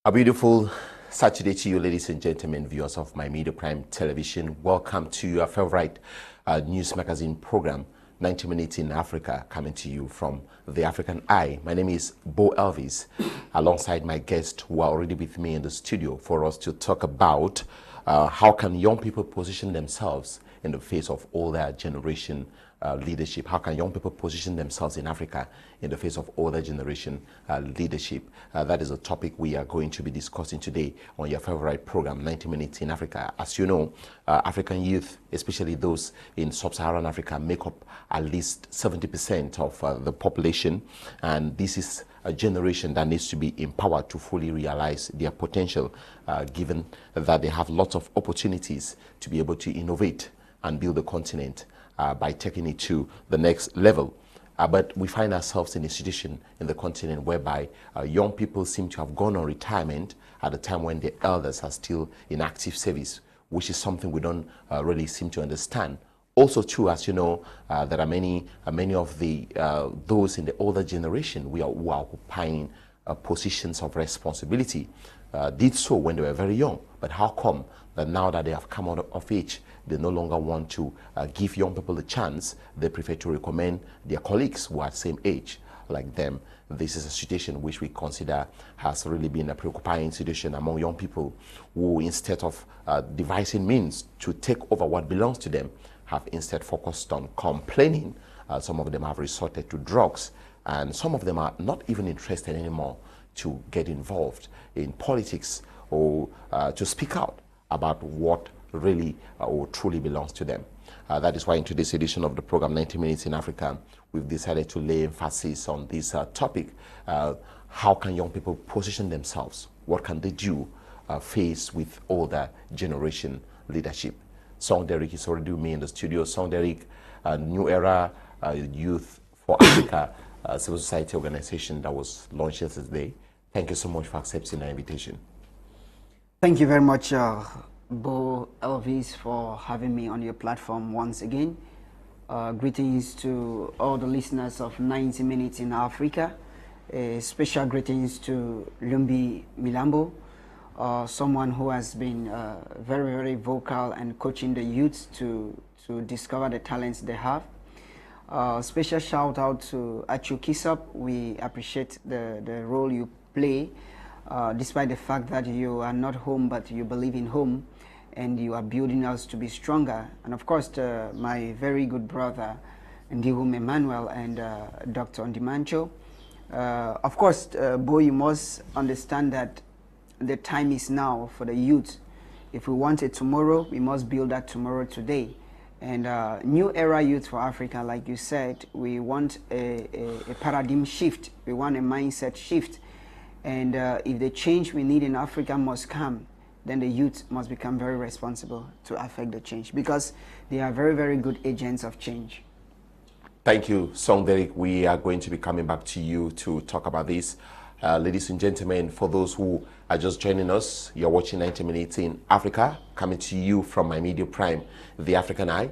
A beautiful Saturday to you, ladies and gentlemen, viewers of My Media Prime Television. Welcome to your favorite news magazine program, 90 Minutes in Africa, coming to you from the African Eye. My name is Boh Elvis, alongside my guests who are already with me in the studio for us to talk about how can young people position themselves in the face of older generation leadership. How can young people position themselves in Africa in the face of older generation leadership? That is a topic we are going to be discussing today on your favorite program, 90 Minutes in Africa. As you know, African youth, especially those in sub-Saharan Africa, make up at least 70% of the population, and this is a generation that needs to be empowered to fully realize their potential, given that they have lots of opportunities to be able to innovate and build the continent by taking it to the next level. But we find ourselves in a situation in the continent whereby young people seem to have gone on retirement at a time when the elders are still in active service, which is something we don't really seem to understand. Also, too, as you know, there are many of the those in the older generation who are occupying positions of responsibility did so when they were very young. But how come that now that they have come out of age, they no longer want to give young people the chance? They prefer to recommend their colleagues who are the same age like them. This is a situation which we consider has really been a preoccupying situation among young people who, instead of devising means to take over what belongs to them, have instead focused on complaining. Some of them have resorted to drugs, and some of them are not even interested anymore to get involved in politics or to speak out about what really or truly belongs to them. That is why in today's edition of the program 90 Minutes in Africa, we've decided to lay emphasis on this topic. How can young people position themselves? What can they do faced with older generation leadership? Song Derick is already with me in the studio. Song Derick, New Era Youth for Africa, civil society organization that was launched yesterday. Thank you so much for accepting our invitation. Thank you very much, Boh Elvis, for having me on your platform once again. Greetings to all the listeners of 90 Minutes in Africa. Special greetings to Lumbi Milambo, someone who has been very, very vocal and coaching the youths to discover the talents they have. Special shout out to Achu Kisop. We appreciate the role you play, despite the fact that you are not home, but you believe in home, and you are building us to be stronger. And of course, my very good brother, Ndihum Emmanuel, and Dr. Ndimancho. Of course, Boh, you must understand that the time is now for the youth. If we want it tomorrow, we must build that tomorrow today. And New Era Youth for Africa, like you said, we want a paradigm shift. We want a mindset shift. And if the change we need in Africa must come, then the youth must become very responsible to affect the change, because they are very, very good agents of change. Thank you, Song Derick. We are going to be coming back to you to talk about this. Ladies and gentlemen, for those who are just joining us, you're watching 90 Minutes in Africa, coming to you from My Media Prime, the African Eye.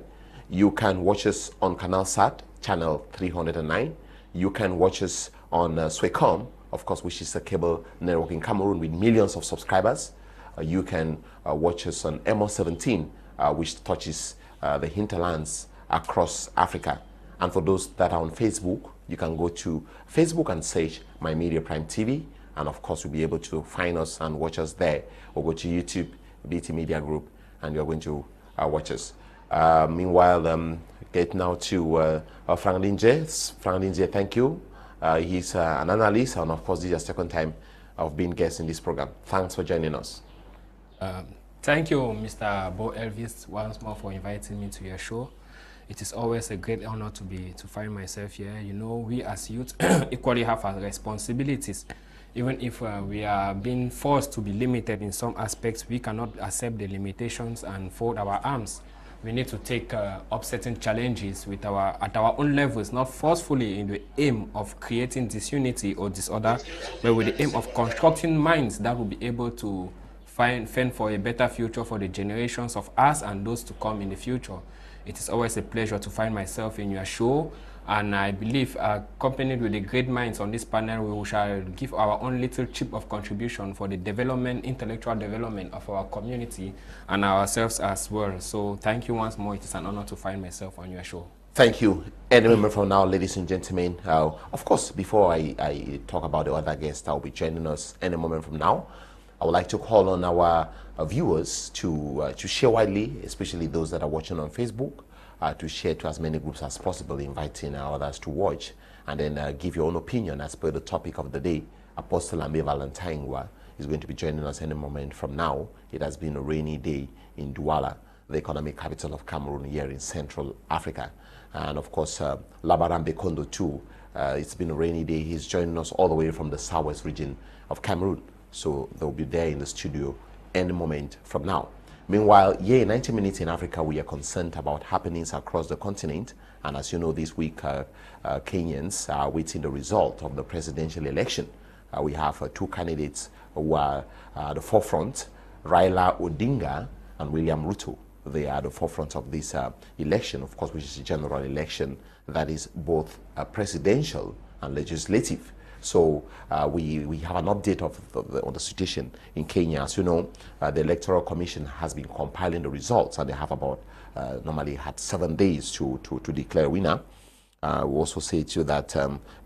You can watch us on Canal Sat, channel 309. You can watch us on Swecom, of course, which is a cable network in Cameroon with millions of subscribers. You can watch us on MO17, which touches the hinterlands across Africa. And for those that are on Facebook, you can go to Facebook and search My Media Prime TV, and of course you'll be able to find us and watch us there. Or go to YouTube, BT Media Group, and you're going to watch us. Meanwhile, get now to Frankline Dze. Frankline Dze, thank you. He's an analyst, and of course this is the second time of being guest in this program. Thanks for joining us. Thank you, Mr. Boh Elvis, once more for inviting me to your show. It is always a great honor to find myself here. You know, we as youth equally have our responsibilities. Even if we are being forced to be limited in some aspects, we cannot accept the limitations and fold our arms. We need to take up certain challenges with at our own levels, not forcefully in the aim of creating disunity or disorder, but with the aim of constructing minds that will be able to fend for a better future for the generations of us and those to come in the future. It is always a pleasure to find myself in your show. And I believe, accompanied with the great minds on this panel, we shall give our own little chip of contribution for the development, intellectual development of our community and ourselves as well. So thank you once more. It is an honor to find myself on your show. Thank you. And remember from now, ladies and gentlemen, of course, before I talk about the other guests that will be joining us any moment from now, I would like to call on our viewers to share widely, especially those that are watching on Facebook, to share to as many groups as possible, inviting others to watch, and then give your own opinion as per the topic of the day. Apostle Ambe Ngwa is going to be joining us any moment from now. It has been a rainy day in Douala, the economic capital of Cameroon here in Central Africa. And of course, Labaran Bekondo too. It's been a rainy day. He's joining us all the way from the southwest region of Cameroon. So they'll be there in the studio any moment from now. Meanwhile, here in 90 Minutes in Africa, we are concerned about happenings across the continent. And as you know, this week, Kenyans are waiting the result of the presidential election. We have two candidates who are at the forefront, Raila Odinga and William Ruto. They are at the forefront of this election, of course, which is a general election that is both presidential and legislative. So we have an update on the situation in Kenya. As you know, the Electoral Commission has been compiling the results, and they have about normally had 7 days to declare a winner. We also say to you that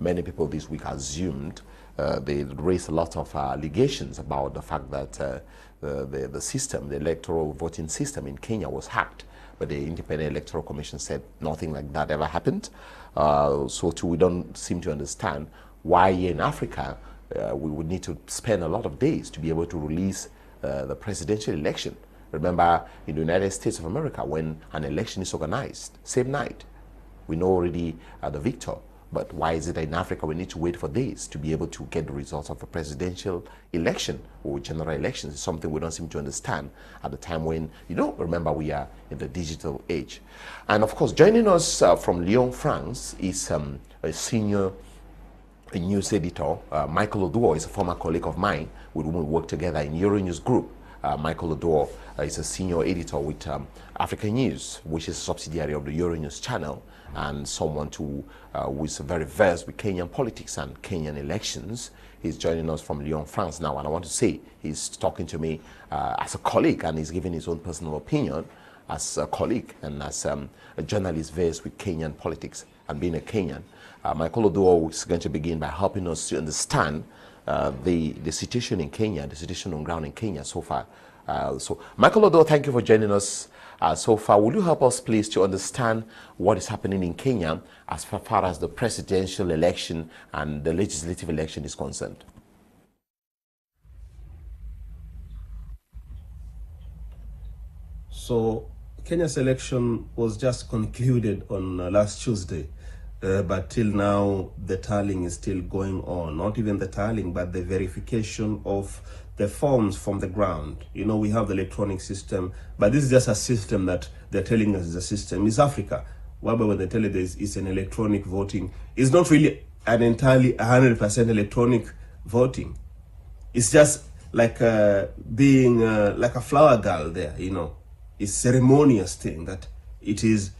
many people this week assumed they raised a lot of allegations about the fact that the system, the electoral voting system in Kenya was hacked. But the Independent Electoral Commission said nothing like that ever happened. So too, we don't seem to understand why here in Africa we would need to spend a lot of days to be able to release the presidential election. Remember, in the United States of America, when an election is organized, same night, we know already the victor. But why is it that in Africa we need to wait for days to be able to get the results of a presidential election or general elections? It's something we don't seem to understand at the time when, remember, we are in the digital age. And of course, joining us from Lyon, France is a senior news editor. Michael Oduor is a former colleague of mine with whom we work together in Euronews Group. Michael Oduor is a senior editor with Africa News, which is a subsidiary of the Euronews channel, and someone who is very versed with Kenyan politics and Kenyan elections. He's joining us from Lyon, France now, and I want to say he's talking to me as a colleague, and he's giving his own personal opinion as a colleague and as a journalist versed with Kenyan politics and being a Kenyan. Michael Oduor is going to begin by helping us to understand the situation in Kenya, the situation on ground in Kenya so far. So, Michael Oduor, thank you for joining us so far. Will you help us, please, to understand what is happening in Kenya as far as the presidential election and the legislative election is concerned? So, Kenya's election was just concluded on last Tuesday. But till now, the tallying is still going on. Not even the tallying, but the verification of the forms from the ground. We have the electronic system, but this is just a system that they're telling us is a system. It's Africa, whereby when they tell you it's an electronic voting, it's not really an entirely 100% electronic voting. It's just like being like a flower girl there, It's a ceremonious thing that it is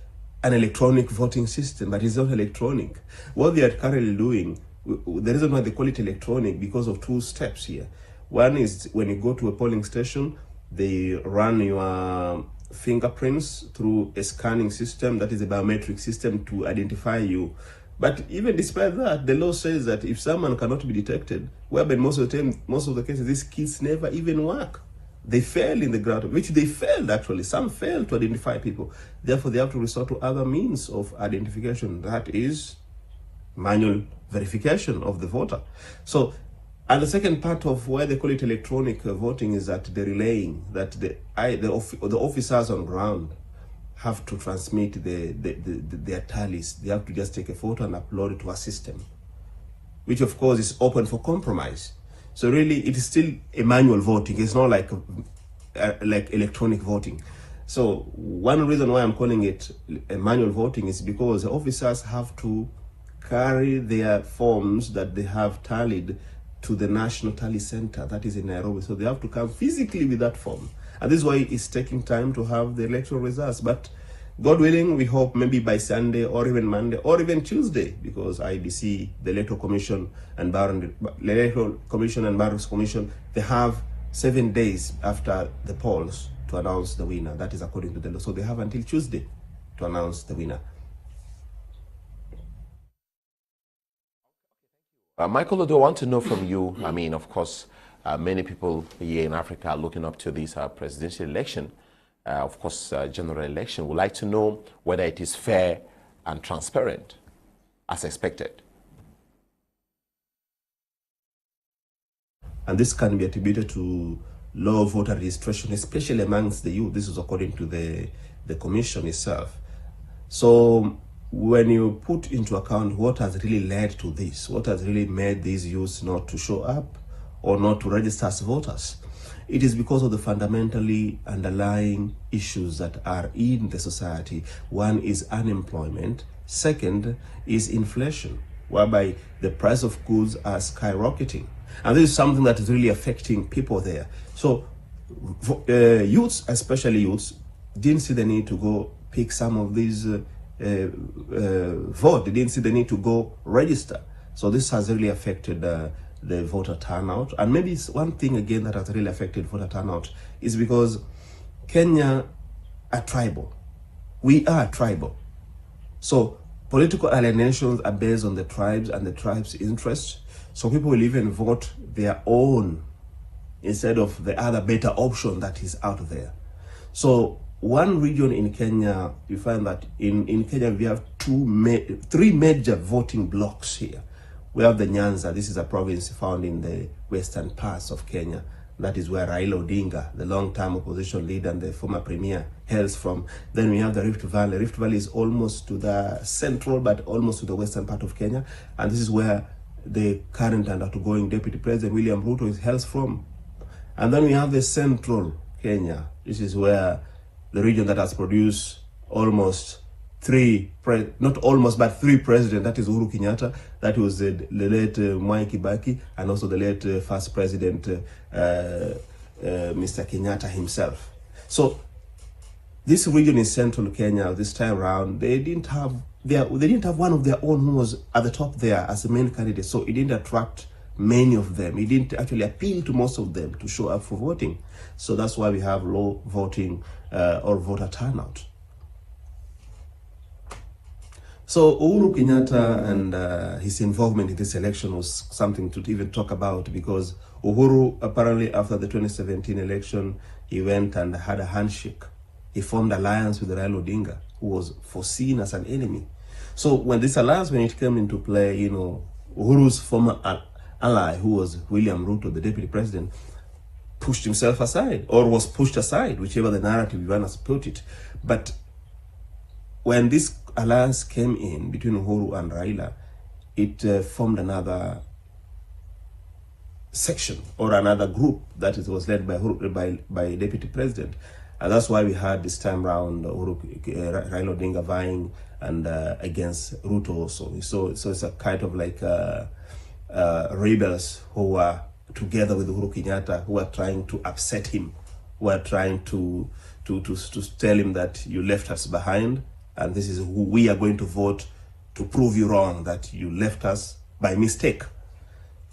an electronic voting system, but it's not electronic. What they are currently doing, the reason why they call it electronic, because of two steps here. One is when you go to a polling station, they run your fingerprints through a scanning system, that is a biometric system to identify you. But even despite that, the law says that if someone cannot be detected, whereby most of the cases, these kits never even work. They fail in the ground, which they failed actually. Some failed to identify people. Therefore, they have to resort to other means of identification. That is manual verification of the voter. So, and the second part of why they call it electronic voting is that they're relaying that the officers on ground have to transmit their tallies. They have to just take a photo and upload it to a system, which of course is open for compromise. So really, it is still a manual voting. It's not like electronic voting. So one reason why I'm calling it a manual voting is because the officers have to carry their forms that they have tallied to the National Tally Center, that is in Nairobi. So they have to come physically with that form. And this is why it's taking time to have the electoral results. But God willing, we hope maybe by Sunday or even Monday or even Tuesday, because IBC, the Electoral Commission and Barons Commission, they have 7 days after the polls to announce the winner. That is according to the law. So they have until Tuesday to announce the winner. Michael, do I want to know from you, I mean, of course, many people here in Africa are looking up to this presidential election, of course, general election. Would like to know whether it is fair and transparent, as expected. And this can be attributed to low voter registration, especially amongst the youth. This is according to the commission itself. So when you put into account what has really led to this, what has really made these youths not to show up or not to register as voters, it is because of the fundamentally underlying issues that are in the society. One is unemployment. Second is inflation, whereby the price of goods are skyrocketing. And this is something that is really affecting people there. So youths, especially youths, didn't see the need to go pick some of these vote. They didn't see the need to go register. So this has really affected the voter turnout. And maybe it's one thing again that has really affected voter turnout is because Kenya are tribal. We are tribal. So political alienations are based on the tribes and the tribes' interests. So people will even vote their own instead of the other better option that is out there. So one region in Kenya, you find that in Kenya we have three major voting blocks here. We have the Nyanza. This is a province found in the western parts of Kenya. That is where Raila Odinga, the long-term opposition leader and the former premier, hails from. Then we have the Rift Valley. Rift Valley is almost to the central, but almost to the western part of Kenya. And this is where the current and outgoing Deputy President William Ruto hails from. And then we have the central Kenya. This is where the region that has produced almost three presidents, that is Uhuru Kenyatta, that was the late Mwai Kibaki, and also the late first president, Mr. Kenyatta himself. So this region in central Kenya this time around, they didn't have one of their own who was at the top there as a main candidate, so it didn't attract many of them. It didn't actually appeal to most of them to show up for voting. So that's why we have low voting or voter turnout. So Uhuru Kenyatta and his involvement in this election was something to even talk about, because Uhuru, apparently after the 2017 election, he went and had a handshake. He formed alliance with Raila Odinga, who was foreseen as an enemy. So when this alliance, when it came into play, you know, Uhuru's former ally, who was William Ruto, the deputy president, pushed himself aside, or was pushed aside, whichever the narrative you want to put it. But when this alliance came in between Uhuru and Raila, it formed another section or another group that was led by deputy president. And that's why we had this time round Raila Odinga vying and against Ruto also. So it's a kind of like rebels who are together with Uhuru Kenyatta, who are trying to upset him, who are trying to tell him that you left us behind, and this is who we are going to vote to prove you wrong, that you left us by mistake.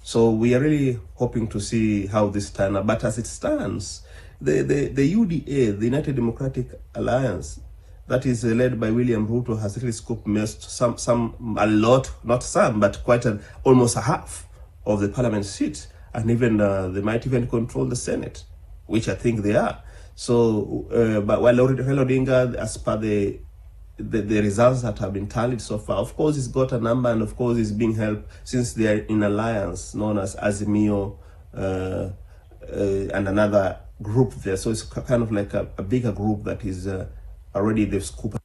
So we are really hoping to see how this turns out. But as it stands, the UDA, the United Democratic Alliance, that is led by William Ruto, has really scooped a lot, not some, but almost a half of the parliament seats. And even they might even control the Senate, which I think they are. So, but while Raila Odinga, as per the results that have been tallied so far, of course, he's got a number, and of course, he's being helped since they are in alliance known as Azimio and another group there. So it's kind of like a bigger group that is already they've scooped.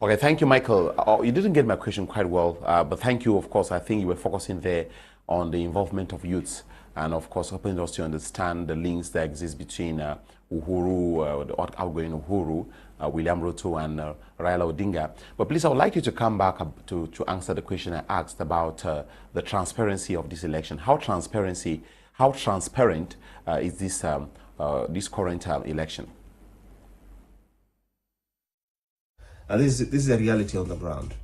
Okay, thank you, Michael. You didn't get my question quite well, but thank you. Of course, I think you were focusing there on the involvement of youths, and of course, helping us to understand the links that exist between Uhuru, the outgoing Uhuru, William Ruto, and Raila Odinga. But please, I would like you to come back to answer the question I asked about the transparency of this election. How transparent is this current election? And this is a reality on the ground.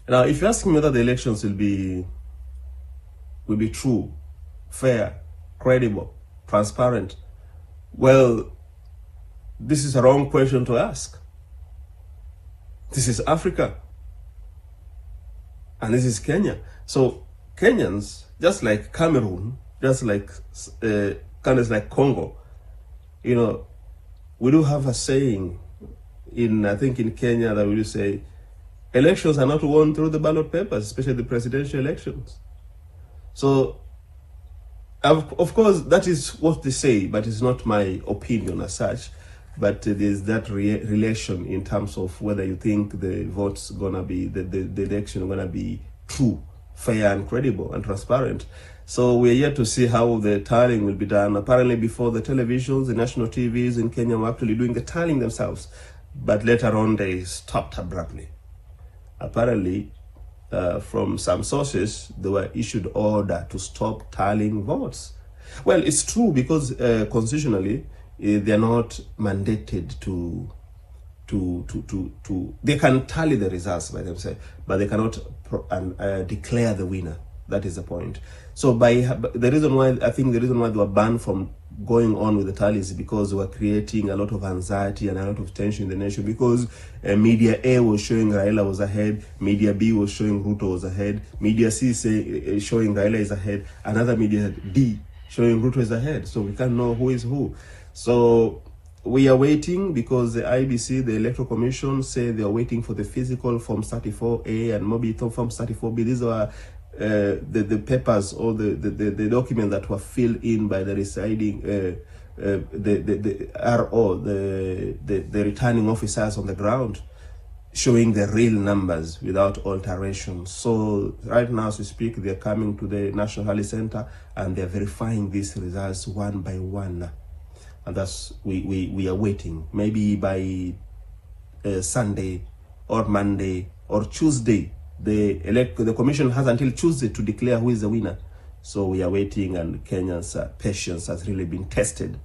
Now, if you ask me whether the elections will be true, fair, credible, transparent, well, this is a wrong question to ask. This is Africa. And this is Kenya. So Kenyans, just like Cameroon, just like countries like Congo, you know, we do have a saying I think in Kenya that we do say, elections are not won through the ballot papers, especially the presidential elections. So, of course, that is what they say, but it's not my opinion as such. But there's that relation in terms of whether you think the vote's gonna be, the election gonna be true, fair and credible and transparent. So we're yet to see how the tallying will be done. Apparently before, the televisions, the national TVs in Kenya were actually doing the tallying themselves. But later on they stopped abruptly. Apparently, from some sources, they were issued order to stop tallying votes. Well, it's true because constitutionally, they're not mandated to they can tally the results by themselves, but they cannot declare the winner. That is the point. So the reason why they were banned from going on with the tallies is because they were creating a lot of anxiety and a lot of tension in the nation, because media A was showing Raila was ahead, media B was showing Ruto was ahead, media C showing Raila is ahead, another media D showing Ruto is ahead. So we can't know who is who. So we are waiting because the IBC, the Electoral Commission, say they are waiting for the physical Form 34A and maybe Form 34B. These are the papers or the document that were filled in by the residing the RO, the returning officers on the ground, showing the real numbers without alteration. So right now as we speak, they're coming to the National Rally Center and they're verifying these results one by one. And that's we are waiting. Maybe by Sunday or Monday or Tuesday, the commission has until Tuesday to declare who is the winner. So we are waiting, and Kenyans' patience has really been tested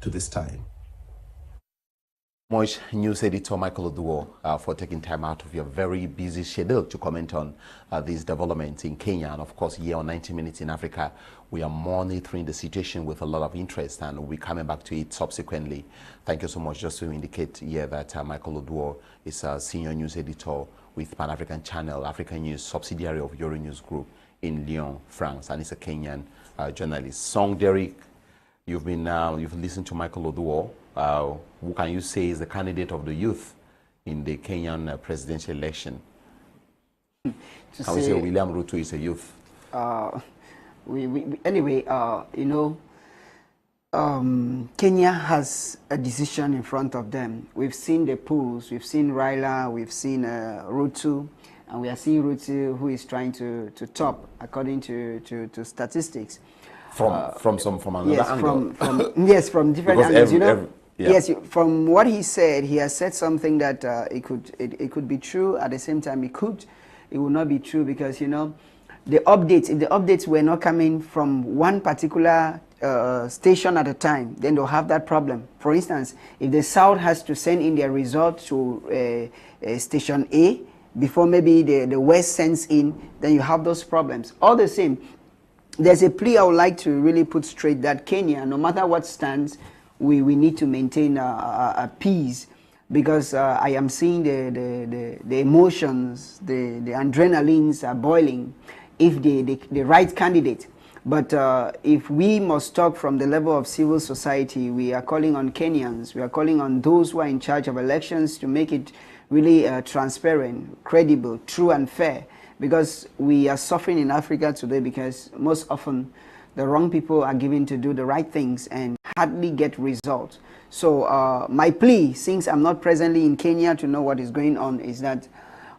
to this time. Much news editor Michael Oduor for taking time out of your very busy schedule to comment on these developments in Kenya. And of course, here on 90 Minutes in Africa, we are monitoring the situation with a lot of interest, and we'll be coming back to it subsequently. Thank you so much. Just to indicate here that Michael Oduor is a senior news editor with Pan-African Channel, African News, subsidiary of Euronews Group in Lyon, France, and he's a Kenyan journalist. Song Derick, you've listened to Michael Oduor. Who can you say is the candidate of the youth in the Kenyan presidential election? Can we say William Ruto is a youth? Anyway, you know, Kenya has a decision in front of them. We've seen the polls, we've seen Raila, we've seen Ruto, and we are seeing Ruto, who is trying to top according to statistics. From another yes, angle. Yes, from different angles. Yeah. Yes, from what he said, he has said something that it could be true. At the same time, it will not be true, because if the updates were not coming from one particular station at a time, then they'll have that problem. For instance, if the South has to send in their result to station A before maybe the West sends in, then you have those problems. All the same, there's a plea I would like to really put straight, that Kenya, no matter what stands, we need to maintain a peace, because I am seeing the emotions, the adrenalines are boiling if the right candidate. But if we must talk from the level of civil society, we are calling on Kenyans, we are calling on those who are in charge of elections to make it really transparent, credible, true and fair, because we are suffering in Africa today because most often the wrong people are given to do the right things and hardly get results. So my plea, since I'm not presently in Kenya to know what is going on, is that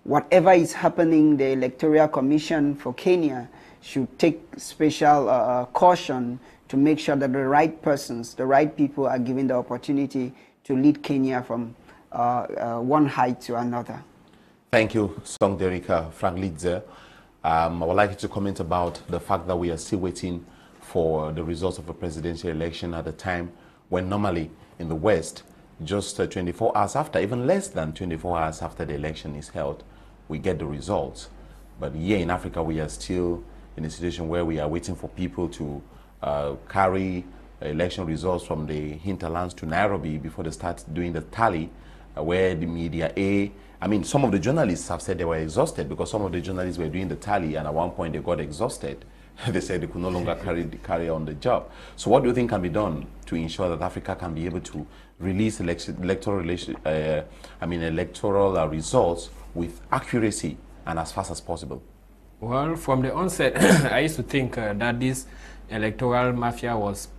whatever is happening, the Electoral Commission for Kenya should take special caution to make sure that the right persons, the right people are given the opportunity to lead Kenya from one height to another. Thank you, Song Derick, Frankline Dze. I would like you to comment about the fact that we are still waiting for the results of a presidential election at a time when normally in the West, just 24 hours after, even less than 24 hours after the election is held, we get the results. But here in Africa, we are still in a situation where we are waiting for people to carry election results from the hinterlands to Nairobi before they start doing the tally, where the media I mean, some of the journalists have said they were exhausted because some of the journalists were doing the tally, and at one point they got exhausted. They said they could no longer carry on the job. So what do you think can be done to ensure that Africa can be able to release electoral results with accuracy and as fast as possible? Well, from the onset, I used to think that this electoral mafia was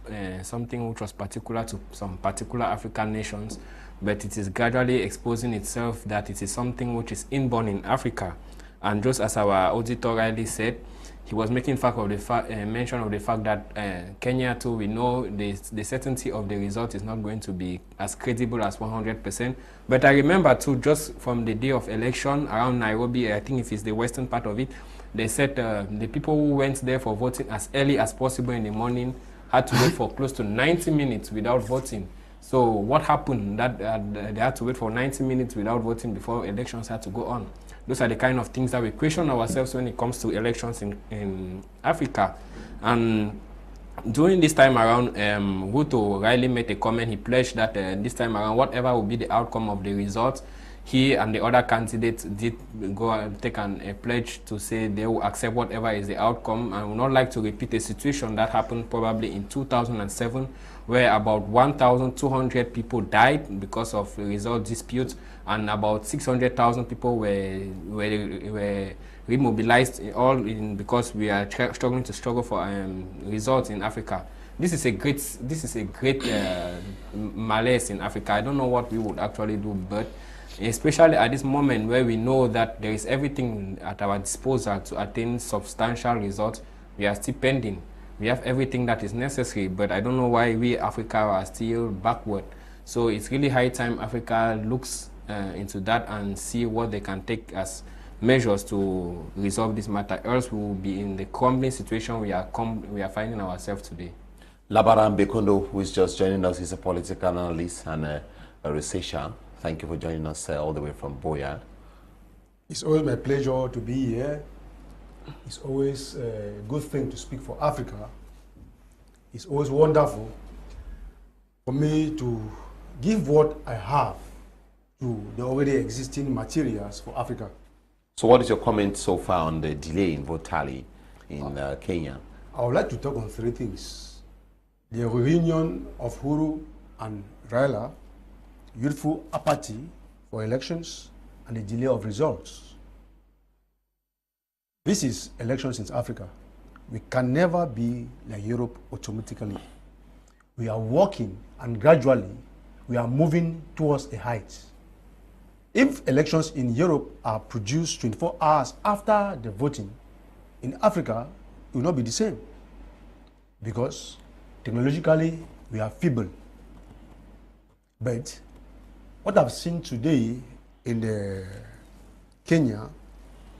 something which was particular to some particular African nations, but it is gradually exposing itself that it is something which is inborn in Africa. And just as our auditor rightly said, he was making mention of the fact that Kenya too, we know the certainty of the result is not going to be as credible as 100%. But I remember too, just from the day of election around Nairobi, I think if it's the western part of it, they said the people who went there for voting as early as possible in the morning had to wait for close to 90 minutes without voting. So what happened? That they had to wait for 90 minutes without voting before elections had to go on. Those are the kind of things that we question ourselves when it comes to elections in Africa. And during this time around, Ruto Riley made a comment. He pledged that this time around, whatever will be the outcome of the results, he and the other candidates did go and take a pledge to say they will accept whatever is the outcome. I would not like to repeat a situation that happened probably in 2007, where about 1,200 people died because of result disputes, and about 600,000 people were remobilized, because we are struggling for results in Africa. This is a great malaise in Africa. I don't know what we would actually do, but especially at this moment where we know that there is everything at our disposal to attain substantial results, we are still pending. We have everything that is necessary, but I don't know why we Africa are still backward. So it's really high time Africa looks into that and see what they can take as measures to resolve this matter. Else we will be in the crumbling situation we are finding ourselves today. Labaran Bekondo, who is just joining us, is a political analyst and a researcher. Thank you for joining us all the way from Boya. It's always my pleasure to be here. It's always a good thing to speak for Africa. It's always wonderful for me to give what I have to the already existing materials for Africa. So what is your comment so far on the delay in vote tally in Kenya? I would like to talk on three things. The reunion of Huru and Raila, youthful apathy for elections, and the delay of results. This is elections in Africa. We can never be like Europe automatically. We are working, and gradually we are moving towards a height. If elections in Europe are produced 24 hours after the voting, in Africa it will not be the same, because technologically we are feeble. But what I've seen today in the Kenya,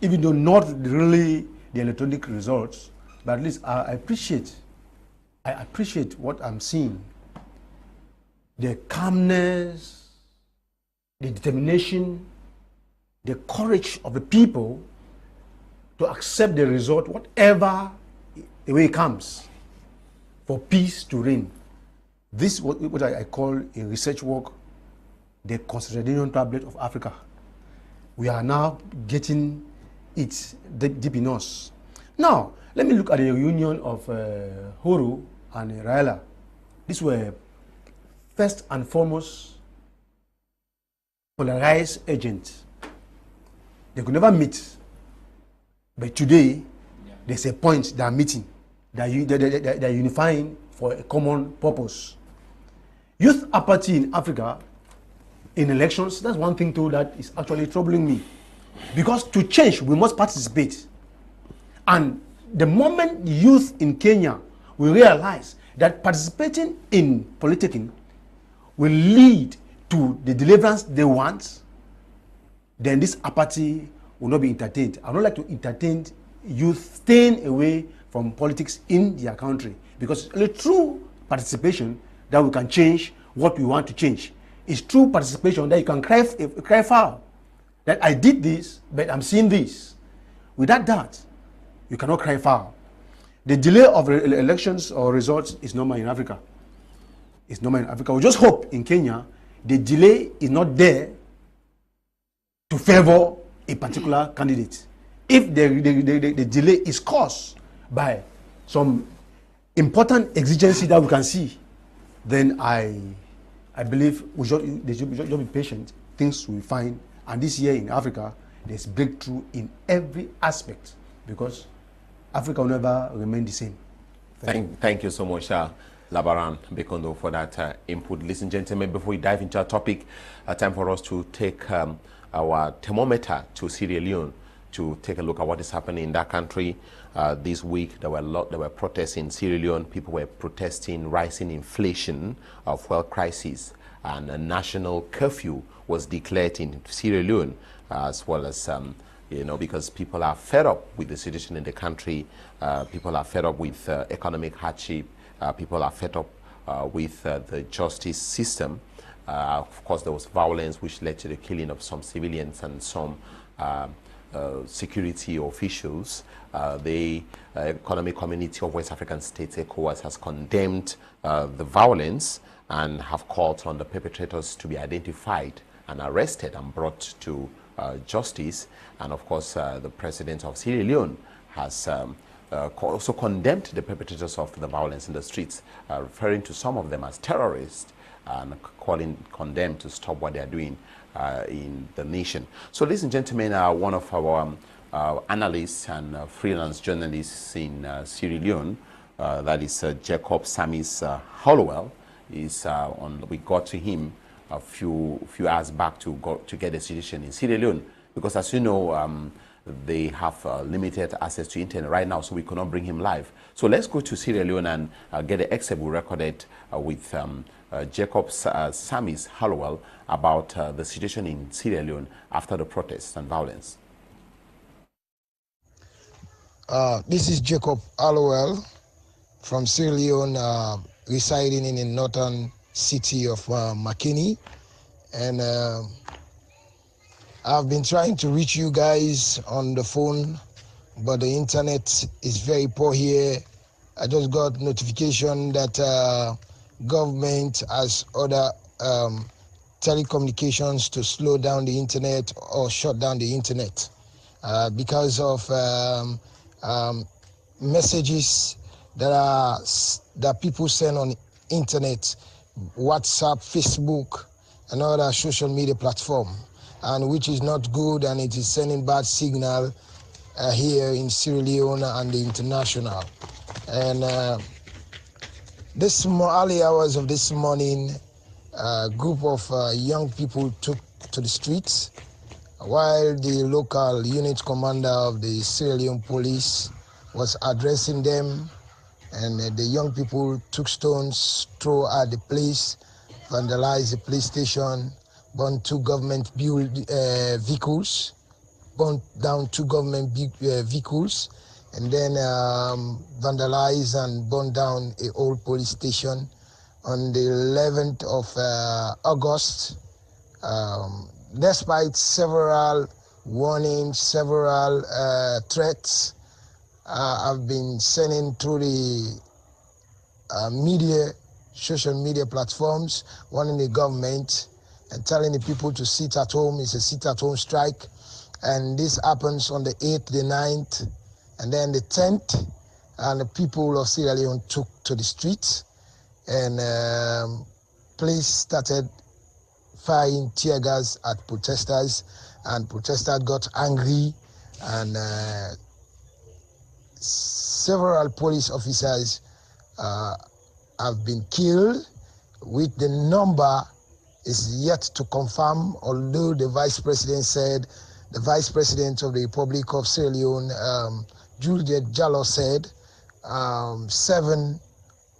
even though not really the electronic results, but at least I appreciate what I'm seeing. The calmness, the determination, the courage of the people to accept the result, whatever the way it comes, for peace to reign. This is what I call in research work the consolidation tablet of Africa. We are now getting it deep in us. Now, let me look at the reunion of Huru and Raila. These were first and foremost polarized agents. They could never meet, but today there's a point they are meeting, they're unifying for a common purpose. Youth apathy in Africa in elections, that's one thing too that is actually troubling me. Because to change, we must participate. And the moment youth in Kenya will realize that participating in politicking will lead to the deliverance they want, then this apathy will not be entertained. I would not like to entertain youth staying away from politics in their country, because it's only through participation that we can change what we want to change. It's through participation that you can cry foul. That I did this, but I'm seeing this. Without that, you cannot cry foul. The delay of elections or results is normal in Africa. It's normal in Africa. We just hope in Kenya, the delay is not there to favor a particular candidate. If the delay is caused by some important exigency that we can see, then I believe they should be patient. Things will be fine. And this year in Africa, there's breakthrough in every aspect, because Africa will never remain the same. Thank you so much, Labaran Bekondo, for that input. Ladies and gentlemen, before we dive into our topic, time for us to take our thermometer to Sierra Leone to take a look at what is happening in that country. This week, there were protests in Sierra Leone. People were protesting rising inflation, fuel crisis, and a national curfew was declared in Sierra Leone, as well as because people are fed up with the situation in the country. People are fed up with economic hardship. People are fed up with the justice system. Of course, there was violence which led to the killing of some civilians and some security officials. The Economic Community of West African States, ECOWAS, has condemned the violence and have called on the perpetrators to be identified and arrested and brought to justice. And of course, the president of Sierra Leone has also condemned the perpetrators of the violence in the streets, referring to some of them as terrorists and calling on them to stop what they are doing in the nation. So, ladies and gentlemen, one of our analysts and freelance journalists in Sierra Leone, that is Jacob Samis Hollowell, is on. We got to him a few hours back to get a situation in Sierra Leone, because as you know, they have limited access to internet right now, so we cannot bring him live. So let's go to Sierra Leone and get the excerpt we recorded with Jacob Samis Hollowell about the situation in Sierra Leone after the protests and violence. This is Jacob Hollowell from Sierra Leone, residing in the northern city of Makeni, and I've been trying to reach you guys on the phone, but the internet is very poor here. I just got notification that government has ordered telecommunications to slow down the internet or shut down the internet because of messages that people send on internet, WhatsApp, Facebook, and other social media platform, and which is not good, and it is sending bad signal here in Sierra Leone and the international. And this early hours of this morning, a group of young people took to the streets, while the local unit commander of the Sierra Leone police was addressing them, and the young people took stones, threw at the place, vandalized the police station, burned two government vehicles, burned down two government vehicles, and then vandalized and burned down an old police station. On the 11th of August, despite several warnings, several threats, I've been sending through the social media platforms, warning the government and telling the people to sit at home. It's a sit-at-home strike. And this happens on the 8th, the 9th, and then the 10th, and the people of Sierra Leone took to the streets, and police started firing tear gas at protesters, and protesters got angry, and several police officers have been killed, with the number is yet to confirm, although the vice president said, the vice president of the Republic of Sierra Leone, Juvett said 7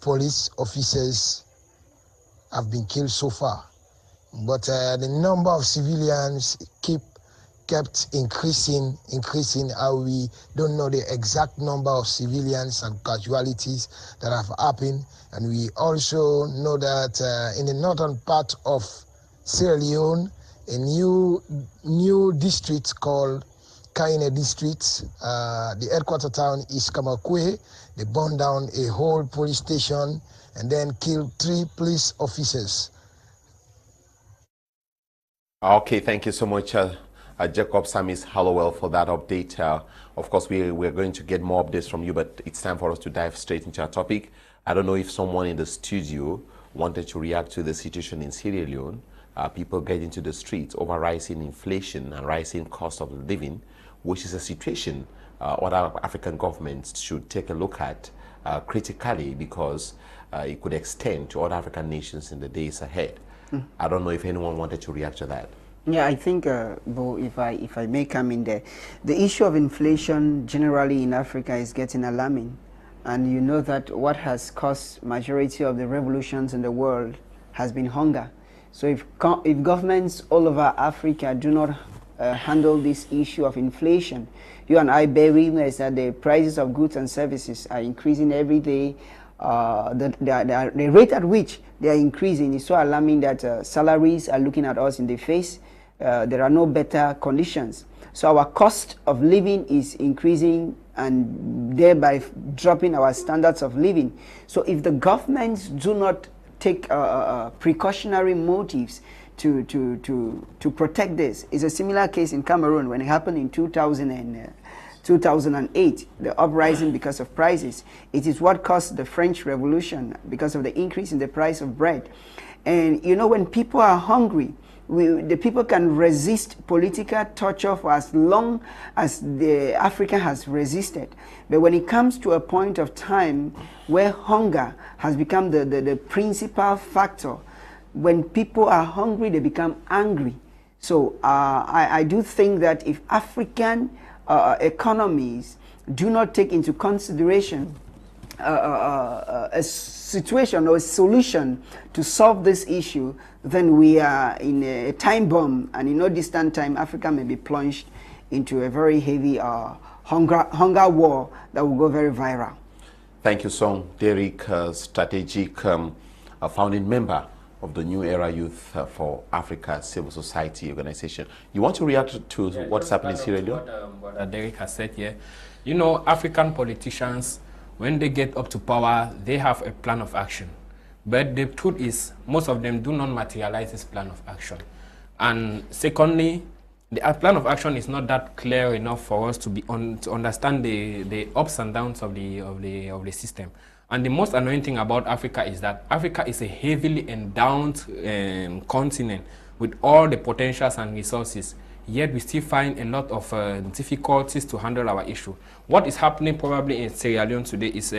police officers have been killed so far. But the number of civilians keep kept increasing, how we don't know the exact number of civilians and casualties that have happened. And we also know that in the northern part of Sierra Leone, a new district called Kaine district, the headquarter town is Kamakwe. They burned down a whole police station and then killed 3 police officers. Okay, thank you so much, Jacob Samis Hallowell, for that update. Of course, we're going to get more updates from you, but it's time for us to dive straight into our topic. I don't know if someone in the studio wanted to react to the situation in Sierra Leone. People getting to the streets over rising inflation and rising cost of living, which is a situation other African governments should take a look at critically, because it could extend to other African nations in the days ahead. I don't know if anyone wanted to react to that. Yeah, I think, Bo, if I may come in there, the issue of inflation generally in Africa is getting alarming. And you know that what has caused majority of the revolutions in the world has been hunger. So if governments all over Africa do not handle this issue of inflation, you and I bear witness that the prices of goods and services are increasing every day. The rate at which they are increasing is so alarming that salaries are looking at us in the face. There are no better conditions. So our cost of living is increasing and thereby dropping our standards of living. So if the governments do not take precautionary motives to protect this, it's a similar case in Cameroon when it happened in 2008, the uprising because of prices. It is what caused the French Revolution because of the increase in the price of bread. And you know, when people are hungry, the people can resist political torture for as long as Africa has resisted. But when it comes to a point of time where hunger has become the principal factor, when people are hungry, they become angry. So I do think that if African economies do not take into consideration a situation or a solution to solve this issue, then we are in a time bomb, and in no distant time, Africa may be plunged into a very heavy hunger war that will go very viral. Thank you, Song. Derick, strategic founding member of the New Era Youth for Africa Civil Society Organization. You want to react to what's happening in Sierra Leone? What Derick has said here. You know, African politicians, when they get up to power, they have a plan of action. But the truth is, most of them do not materialize this plan of action. And secondly, the plan of action is not that clear enough for us to understand the ups and downs of the system. And the most annoying thing about Africa is that Africa is a heavily endowed continent with all the potentials and resources. Yet we still find a lot of difficulties to handle our issue. What is happening probably in Sierra Leone today is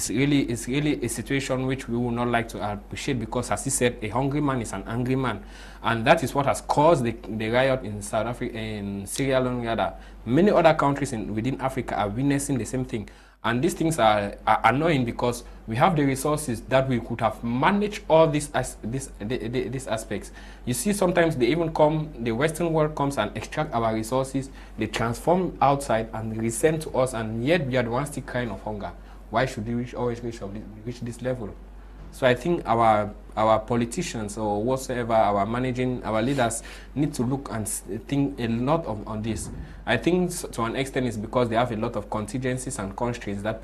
really a situation which we would not like to appreciate, because, as he said, a hungry man is an angry man, and that is what has caused the riot in South Africa, in Sierra Leone rather. Many other countries within Africa are witnessing the same thing. And these things are annoying, because we have the resources that we could have managed all these aspects. You see, sometimes they even come, the Western world comes and extract our resources, they transform outside and resend to us, and yet we are the ones still crying of hunger. Why should we always reach this level? So I think our politicians or whatsoever, our leaders need to look and think a lot on this. I think to an extent it's because they have a lot of contingencies and constraints that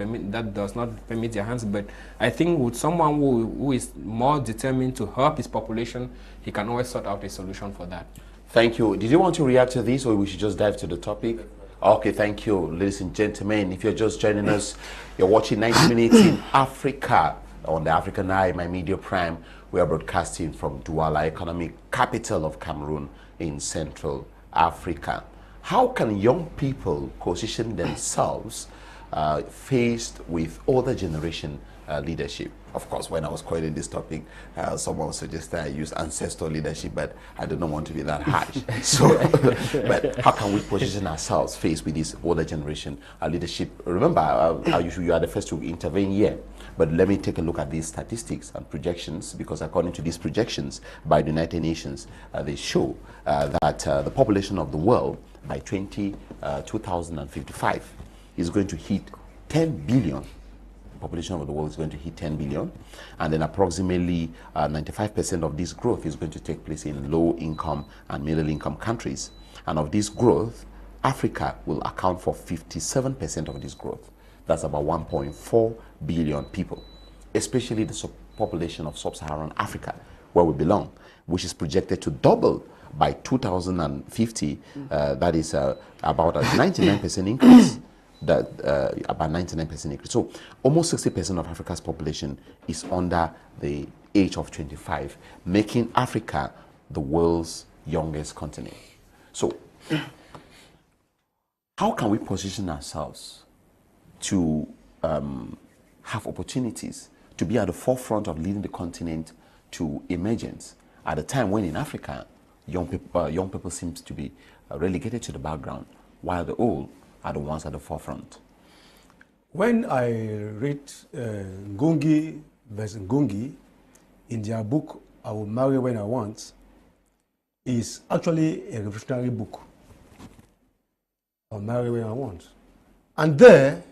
does not permit their hands. But I think with someone who is more determined to help his population, he can always sort out a solution for that. Thank you. Did you want to react to this, or we should just dive to the topic? Okay, thank you, ladies and gentlemen. If you're just joining us, you're watching 90 Minutes in Africa on the African Eye, my media prime. We are broadcasting from Douala, economic capital of Cameroon in Central Africa. How can young people position themselves faced with older generation leadership. Of course, when I was coining this topic, someone suggested I use ancestor leadership, but I do not want to be that harsh. So, but how can we position ourselves faced with this older generation leadership? Remember, you are the first to intervene here, but let me take a look at these statistics and projections, because according to these projections by the United Nations, they show that the population of the world by 2055 is going to hit 10 billion. Population of the world is going to hit 10 billion, and then approximately 95% of this growth is going to take place in low income and middle income countries. And of this growth, Africa will account for 57% of this growth. That's about 1.4 billion people, especially the population of sub-Saharan Africa, where we belong, which is projected to double by 2050. That is about a 99% increase. About 99% increase. So almost 60% of Africa's population is under the age of 25, making Africa the world's youngest continent. So how can we position ourselves to have opportunities to be at the forefront of leading the continent to emergence at a time when in Africa young people seem to be relegated to the background, while the old are the ones at the forefront? When I read Ngungi versus Ngungi in their book, I Will Marry When I Want, is actually a revolutionary book. I Will Marry When I Want. And there,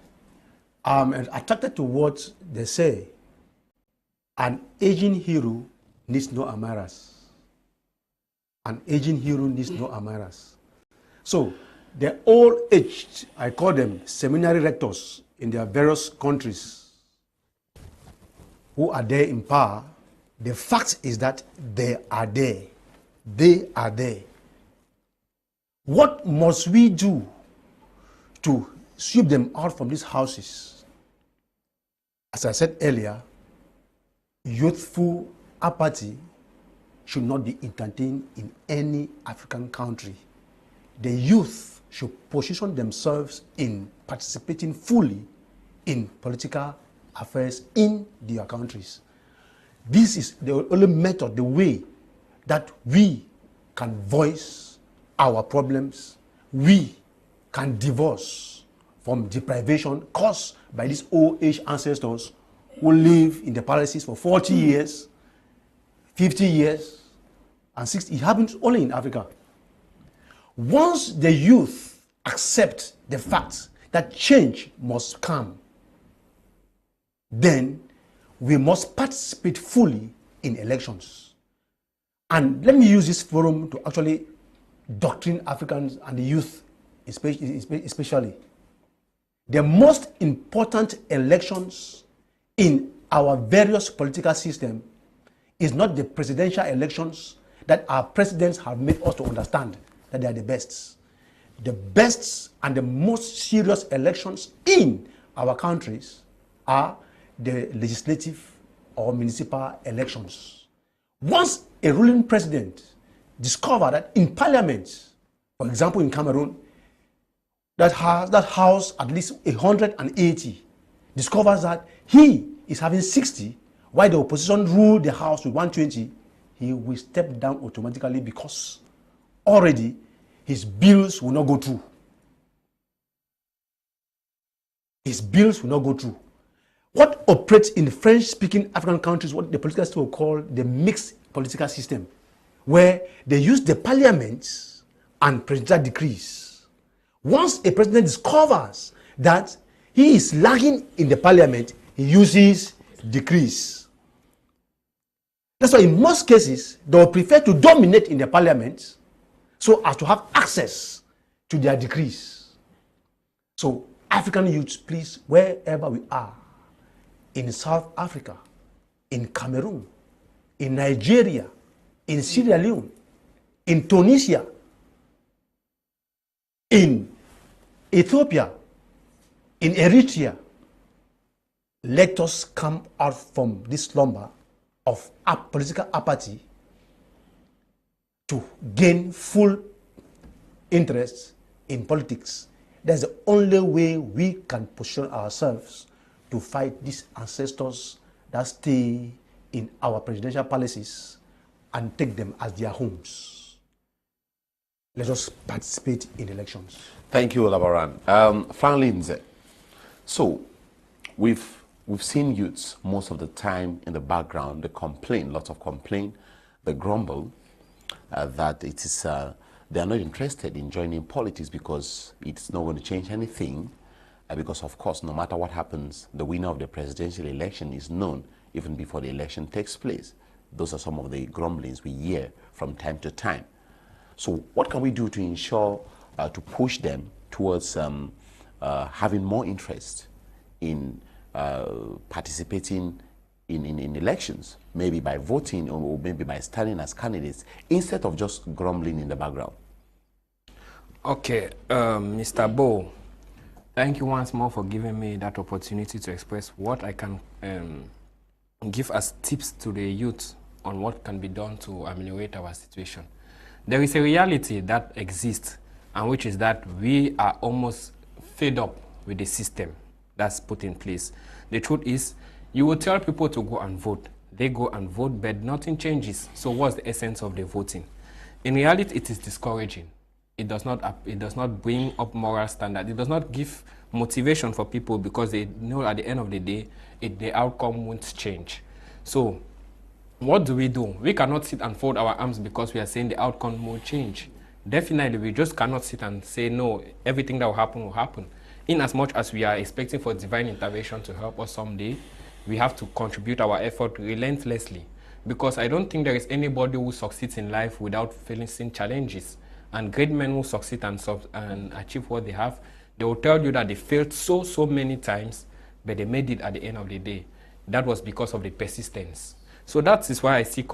I'm attracted to what they say. An aging hero needs no admirers. An aging hero needs no admirers. So, the old-aged, I call them seminary rectors in their various countries who are there in power, the fact is that they are there. They are there. What must we do to sweep them out from these houses? As I said earlier, youthful apathy should not be entertained in any African country. The youth should position themselves in participating fully in political affairs in their countries. This is the only method, the way that we can voice our problems. We can divorce from deprivation caused by these old age ancestors who live in the palaces for 40 years, 50 years, and 60. It happens only in Africa. Once the youth accept the fact that change must come, then we must participate fully in elections. And let me use this forum to actually doctrine Africans and the youth especially. The most important elections in our various political system is not the presidential elections that our presidents have made us to understand that they are the best. The best and the most serious elections in our countries are the legislative or municipal elections. Once a ruling president discovers that in parliament, for example in Cameroon, that house at least 180, discovers that he is having 60, while the opposition rule the house with 120, he will step down automatically because already his bills will not go through. His bills will not go through. What operates in French-speaking African countries, what the political system will call the mixed political system, where they use the parliament and presidential decrees. Once a president discovers that he is lagging in the parliament, he uses decrees. That's why in most cases, they will prefer to dominate in the parliament so as to have access to their decrees. So African youths, please, wherever we are, in South Africa, in Cameroon, in Nigeria, in Sierra Leone, in Tunisia, in Ethiopia, in Eritrea, let us come out from this slumber of political apathy to gain full interest in politics. That's the only way we can position ourselves to fight these ancestors that stay in our presidential palaces and take them as their homes. Let us participate in elections. Thank you, Labaran. Frankline Dze. So, we've seen youths most of the time in the background. They complain, lots of complaint. They grumble that it is they are not interested in joining politics because it's not going to change anything. Because of course, no matter what happens, the winner of the presidential election is known even before the election takes place. Those are some of the grumblings we hear from time to time. So what can we do to ensure, to push them towards having more interest in participating in elections, maybe by voting or maybe by standing as candidates, instead of just grumbling in the background? Okay, Mr. Boh, thank you once more for giving me that opportunity to express what I can give as tips to the youth on what can be done to ameliorate our situation. There is a reality that exists, and which is that we are almost fed up with the system that's put in place. The truth is, you will tell people to go and vote. They go and vote, but nothing changes. So what's the essence of the voting? In reality, it is discouraging. It does not bring up moral standard. It does not give motivation for people because they know at the end of the day, the outcome won't change. So what do? We cannot sit and fold our arms because we are saying the outcome will change. Definitely, we just cannot sit and say, no, everything that will happen will happen. In as much as we are expecting for divine intervention to help us someday, we have to contribute our effort relentlessly. Because I don't think there is anybody who succeeds in life without facing challenges. And great men who succeed and achieve what they have, they will tell you that they failed so many times, but they made it at the end of the day. That was because of the persistence. So that is why I see,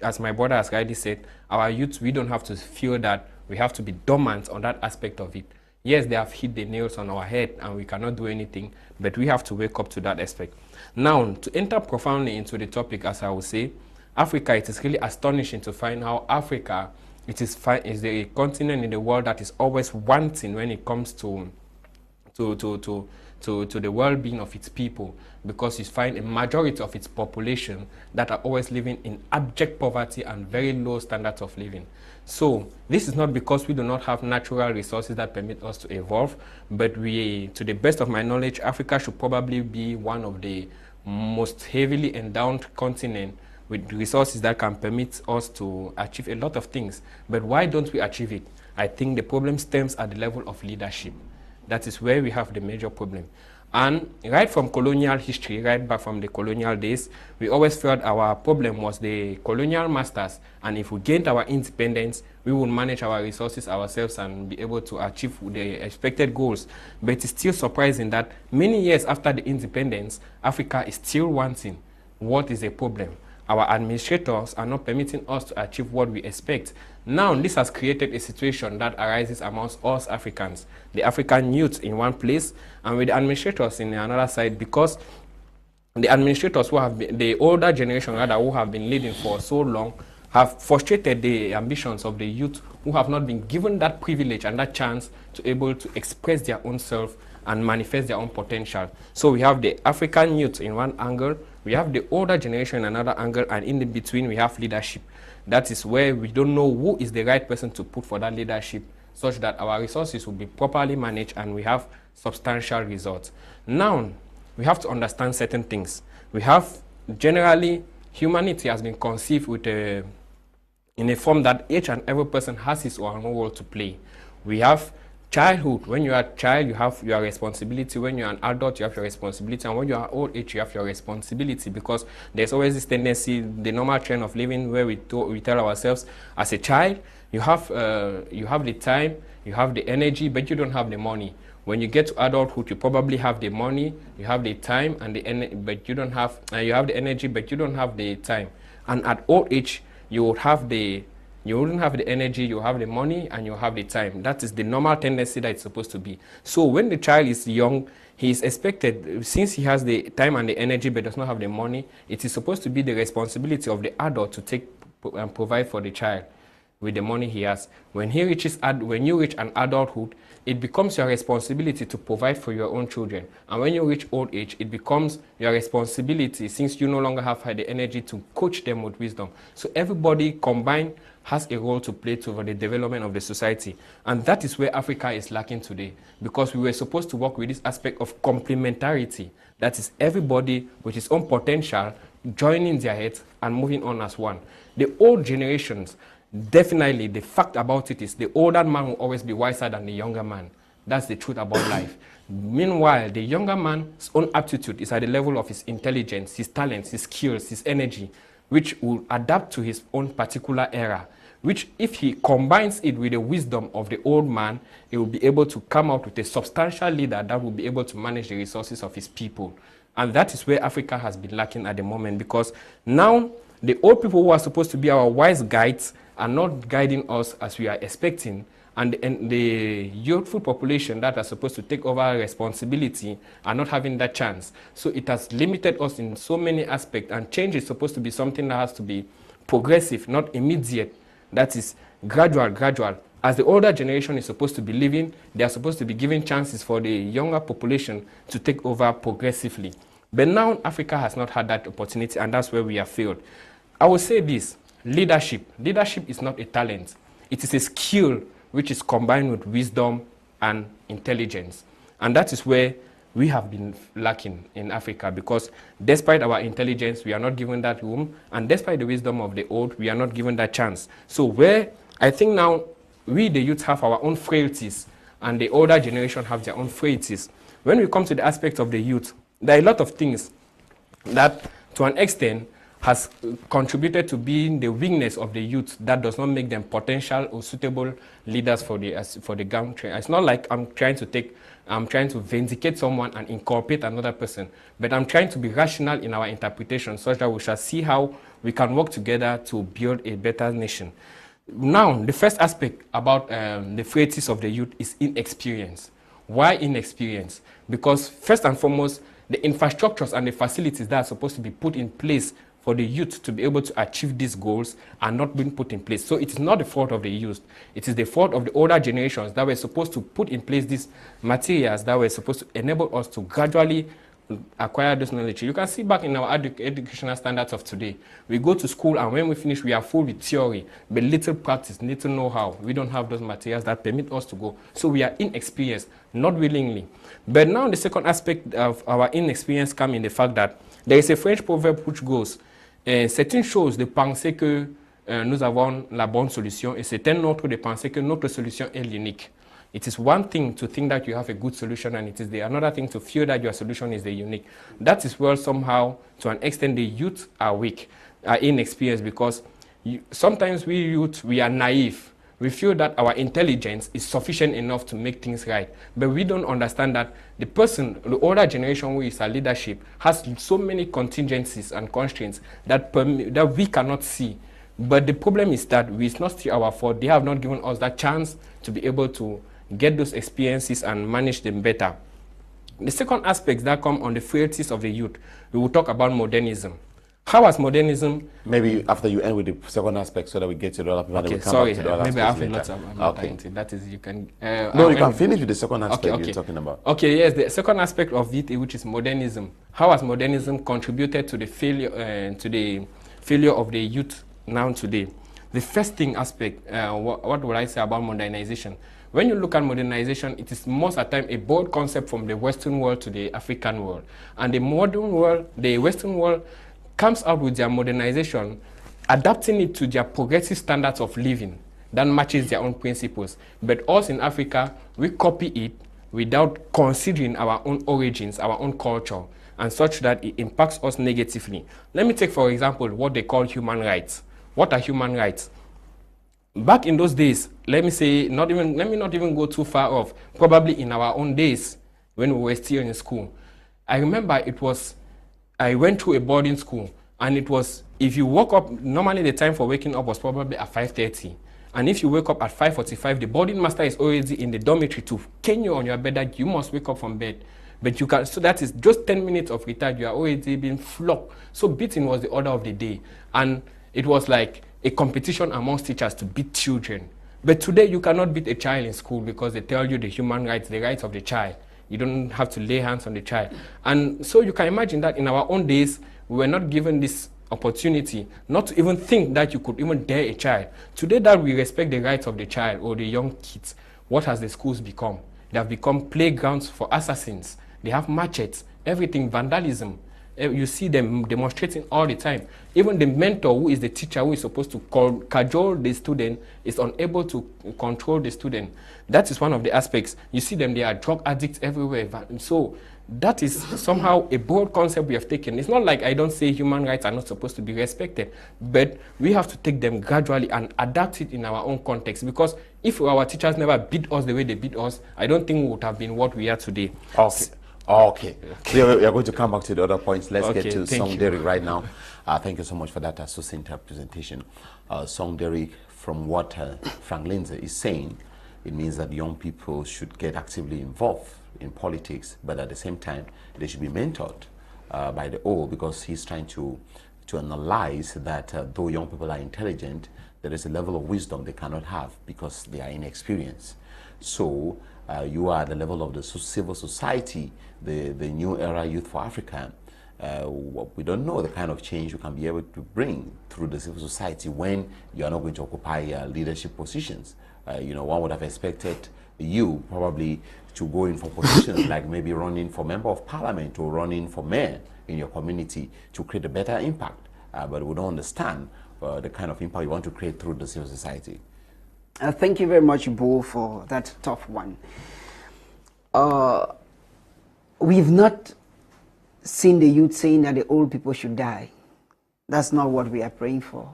as my brother has rightly said, our youth, we don't have to feel that we have to be dormant on that aspect of it. Yes, they have hit the nails on our head and we cannot do anything, but we have to wake up to that aspect. Now, to enter profoundly into the topic, as I will say, Africa, it is really astonishing to find how Africa is the continent in the world that is always wanting when it comes to the well-being of its people, because you find a majority of its population that are always living in abject poverty and very low standards of living. So this is not because we do not have natural resources that permit us to evolve, but to the best of my knowledge, Africa should probably be one of the most heavily endowed continents with resources that can permit us to achieve a lot of things. But why don't we achieve it? I think the problem stems at the level of leadership. That is where we have the major problem. And right from colonial history, right back from the colonial days, we always felt our problem was the colonial masters. And if we gained our independence, we would manage our resources ourselves and be able to achieve the expected goals. But it's still surprising that many years after the independence, Africa is still wanting. What is the problem? Our administrators are not permitting us to achieve what we expect. Now, this has created a situation that arises amongst us Africans, the African youth in one place, and with the administrators in another side, because the administrators who have been, the older generation rather, who have been leading for so long, have frustrated the ambitions of the youth who have not been given that privilege and that chance to able to express their own self and manifest their own potential. So we have the African youth in one angle, we have the older generation in another angle, and in the between we have leadership. That is where we don't know who is the right person to put for that leadership, such that our resources will be properly managed and we have substantial results. Now, we have to understand certain things. We have, generally, humanity has been conceived with in a form that each and every person has his own role to play. We have childhood. When you are a child, you have your responsibility. When you are an adult, you have your responsibility. And when you are old age, you have your responsibility, because there's always this tendency, the normal trend of living, where we tell ourselves, as a child, you have the time, you have the energy, but you don't have the money. When you get to adulthood, you probably have the money, you have the time, and but you don't have. You have the energy, but you don't have the time. And at old age, you would have the. You wouldn't have the energy, you have the money, and you have the time. That is the normal tendency that it's supposed to be. So when the child is young, he is expected, since he has the time and the energy but does not have the money, it is supposed to be the responsibility of the adult to take and provide for the child. with the money he has. When you reach an adulthood, it becomes your responsibility to provide for your own children. And when you reach old age, it becomes your responsibility, since you no longer have the energy, to coach them with wisdom. So everybody combined has a role to play toward the development of the society. And that is where Africa is lacking today, because we were supposed to work with this aspect of complementarity. That is, everybody with his own potential joining their heads and moving on as one. The old generations, definitely, the fact about it is the older man will always be wiser than the younger man. That's the truth about life. Meanwhile, the younger man's own aptitude is at the level of his intelligence, his talents, his skills, his energy, which will adapt to his own particular era, which if he combines it with the wisdom of the old man, he will be able to come out with a substantial leader that will be able to manage the resources of his people. And that is where Africa has been lacking at the moment, because now the old people who are supposed to be our wise guides are not guiding us as we are expecting, and the youthful population that are supposed to take over responsibility are not having that chance. So it has limited us in so many aspects, and change is supposed to be something that has to be progressive, not immediate. That is gradual. As the older generation is supposed to be living, they are supposed to be giving chances for the younger population to take over progressively. But now Africa has not had that opportunity, and that's where we have failed. I will say this: leadership. Leadership is not a talent. It is a skill which is combined with wisdom and intelligence. And that is where we have been lacking in Africa, because despite our intelligence, we are not given that room, and despite the wisdom of the old, we are not given that chance. So where I think now we, the youth, have our own frailties, and the older generation have their own frailties. When we come to the aspect of the youth, there are a lot of things that, to an extent, has contributed to being the weakness of the youth that does not make them potential or suitable leaders for the country. It's not like I'm trying to vindicate someone and incorporate another person, but I'm trying to be rational in our interpretation, such that we shall see how we can work together to build a better nation. Now, the first aspect about the frailties of the youth is inexperience. Why inexperience? Because first and foremost, the infrastructures and the facilities that are supposed to be put in place for the youth to be able to achieve these goals are not being put in place. So it is not the fault of the youth. It is the fault of the older generations that were supposed to put in place these materials that were supposed to enable us to gradually acquire this knowledge. You can see back in our educational standards of today, we go to school, and when we finish, we are full with theory, but little practice, little know-how. We don't have those materials that permit us to go. So we are inexperienced, not willingly. But now the second aspect of our inexperience comes in the fact that there is a French proverb which goes, c'est une chose de penser que nous avons la bonne solution, et c'est un autre de penser que notre solution est l'unique. It is one thing to think that you have a good solution, and it is another thing to feel that your solution is the unique. That is where somehow, to an extent, the youth are weak, are inexperienced, because sometimes we youth, we are naive. We feel that our intelligence is sufficient enough to make things right. But we don't understand that the person, the older generation who is our leadership, has so many contingencies and constraints that we cannot see. But the problem is that it's not still our fault. They have not given us that chance to be able to get those experiences and manage them better. The second aspect that come on the frailties of the youth, we will talk about modernism. How has modernism... Maybe after you end with the second aspect, so that we get to the other people. Okay, sorry, maybe I have a lot of... That is, you can... no, you can finish with the second aspect you're talking about. Okay, yes, the second aspect of it, which is modernism. How has modernism contributed to the failure of the youth now today? The first thing aspect, what would I say about modernization? When you look at modernization, it is most of the time a bold concept from the Western world to the African world. And the modern world, the Western world, comes out with their modernization, adapting it to their progressive standards of living that matches their own principles. But us in Africa, we copy it without considering our own origins, our own culture, and such that it impacts us negatively. Let me take, for example, what they call human rights. What are human rights? Back in those days, let me not even go too far off, probably in our own days when we were still in school. I remember I went to a boarding school, and it was, if you woke up, normally the time for waking up was probably at 5:30. And if you wake up at 5:45, the boarding master is already in the dormitory to cane you on your bed that you must wake up from bed. But you can, so that is just 10 minutes of retard, you are already being flogged. So beating was the order of the day. And it was like, a competition amongst teachers to beat children. But today you cannot beat a child in school because they tell you the human rights, the rights of the child. You don't have to lay hands on the child. And so you can imagine that in our own days, we were not given this opportunity, not to even think that you could even dare a child. Today that we respect the rights of the child or the young kids, what has the schools become? They have become playgrounds for assassins. They have machetes, everything, vandalism. You see them demonstrating all the time. Even the mentor, who is the teacher, who is supposed to cajole the student, is unable to control the student. That is one of the aspects. You see them, they are drug addicts everywhere. So that is somehow a broad concept we have taken. It's not like I don't say human rights are not supposed to be respected, but we have to take them gradually and adapt it in our own context. Because if our teachers never beat us the way they beat us, I don't think we would have been what we are today. Okay. So we are going to come back to the other points. Let's get to Song Derick right now. Thank you so much for that succinct presentation. Song Derick, from what Frankline Dze is saying, it means that young people should get actively involved in politics, but at the same time, they should be mentored by the old, because he's trying to analyze that though young people are intelligent, there is a level of wisdom they cannot have because they are inexperienced. So you are at the level of the civil society, the New Era Youth for Africa. We don't know the kind of change you can be able to bring through the civil society when you are not going to occupy leadership positions. You know, one would have expected you probably to go in for positions like maybe running for member of parliament or running for mayor in your community to create a better impact. But we don't understand the kind of impact you want to create through the civil society. Thank you very much, Boh, for that tough one. We've not seen the youth saying that the old people should die. That's not what we are praying for.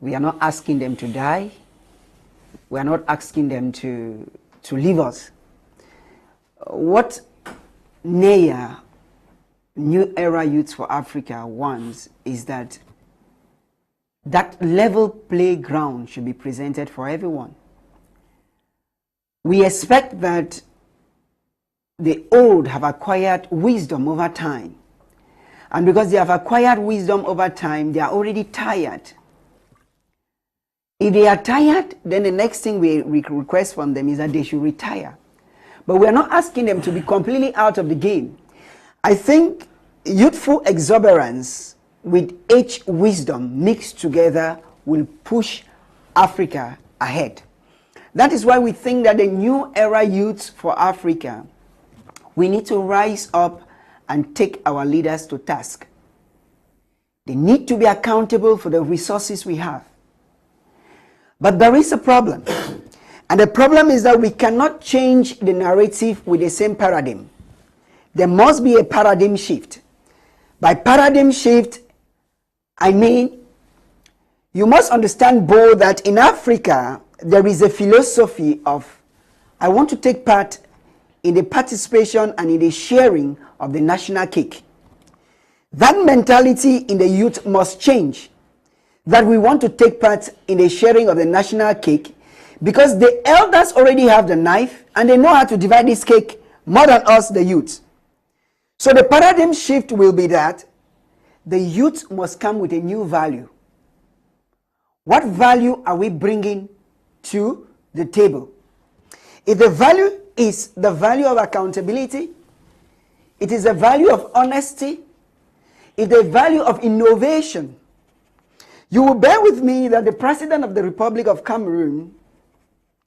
We are not asking them to die. We are not asking them to leave us. What NEA, New Era Youth for Africa, wants is that level playground should be presented for everyone. We expect that the old have acquired wisdom over time. And because they have acquired wisdom over time, they are already tired. If they are tired, then the next thing we request from them is that they should retire. But we are not asking them to be completely out of the game. I think youthful exuberance with age wisdom mixed together will push Africa ahead. That is why we think that the New Era Youth for Africa, we need to rise up and take our leaders to task. They need to be accountable for the resources we have. But there is a problem. And the problem is that we cannot change the narrative with the same paradigm. There must be a paradigm shift. By paradigm shift, I mean, you must understand, Boh, that in Africa, there is a philosophy of, I want to take part in the participation and in the sharing of the national cake. That mentality in the youth must change. That we want to take part in the sharing of the national cake because the elders already have the knife and they know how to divide this cake more than us, the youth. So the paradigm shift will be that the youth must come with a new value. What value are we bringing to the table? If the value is the value of accountability, it is the value of honesty, it's the value of innovation. You will bear with me that the President of the Republic of Cameroon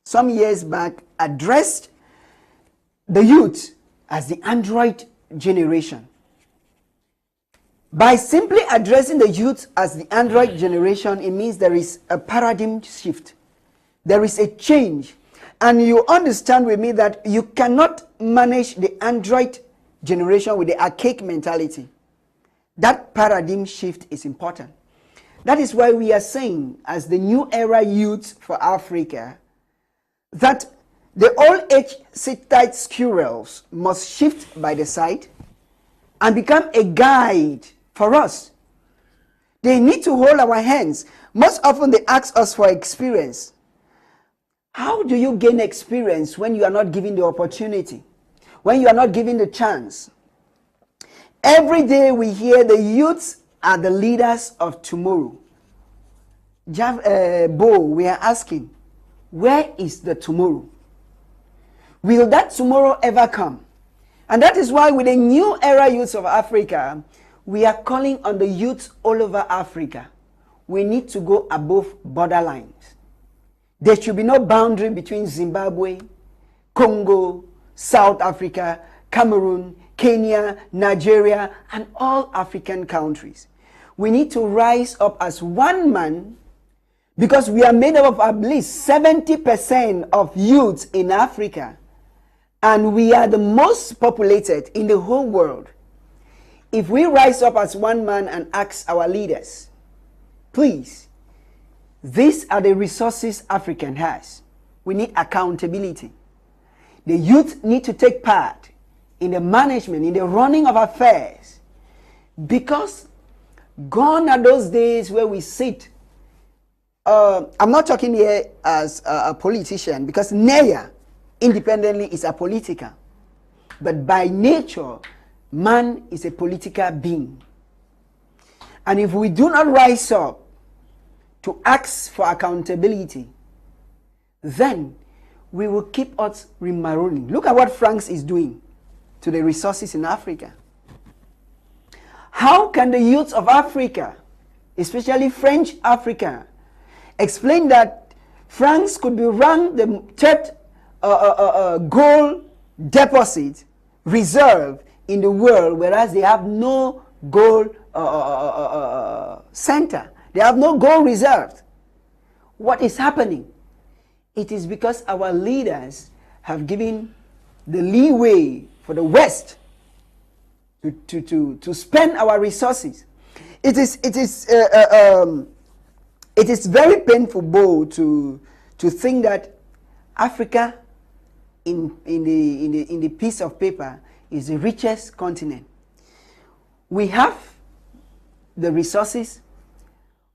some years back addressed the youth as the Android generation. By simply addressing the youth as the Android generation, it means there is a paradigm shift. There is a change. And you understand with me that you cannot manage the Android generation with the archaic mentality. That paradigm shift is important. That is why we are saying, as the New Era Youth for Africa, that the old age sit-tight squirrels must shift by the side and become a guide for us. They need to hold our hands. Most often they ask us for experience. How do you gain experience when you are not given the opportunity? When you are not given the chance? Every day we hear the youths are the leaders of tomorrow. Boh, we are asking, where is the tomorrow? Will that tomorrow ever come? And that is why with the new era youths of Africa, we are calling on the youths all over Africa. We need to go above borderlines. There should be no boundary between Zimbabwe, Congo, South Africa, Cameroon, Kenya, Nigeria, and all African countries. We need to rise up as one man, because we are made up of at least 70% of youths in Africa, and we are the most populated in the whole world. If we rise up as one man and ask our leaders, please, these are the resources Africa has. We need accountability. The youth need to take part in the management, in the running of affairs, because gone are those days where we sit. I'm not talking here as a politician, because Neya independently is a political, but by nature man is a political being. And if we do not rise up to ask for accountability, then we will keep us remarroning. Look at what France is doing to the resources in Africa. How can the youth of Africa, especially French Africa, explain that France could be ranked the third gold deposit reserve in the world, whereas they have no gold center? They have no gold reserve. What is happening? It is because our leaders have given the leeway for the West to spend our resources. It is very painful, Boh, to think that Africa in the piece of paper is the richest continent. We have the resources,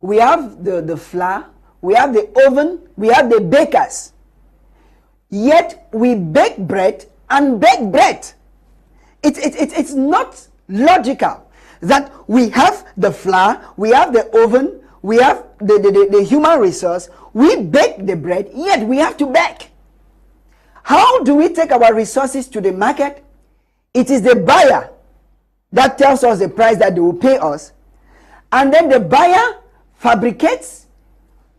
we have the flour, we have the oven, we have the bakers. Yet we bake bread and bake bread. It's not logical that we have the flour, we have the oven, we have the human resource, we bake the bread, yet we have to bake. How do we take our resources to the market? It is the buyer that tells us the price that they will pay us, and then the buyer fabricates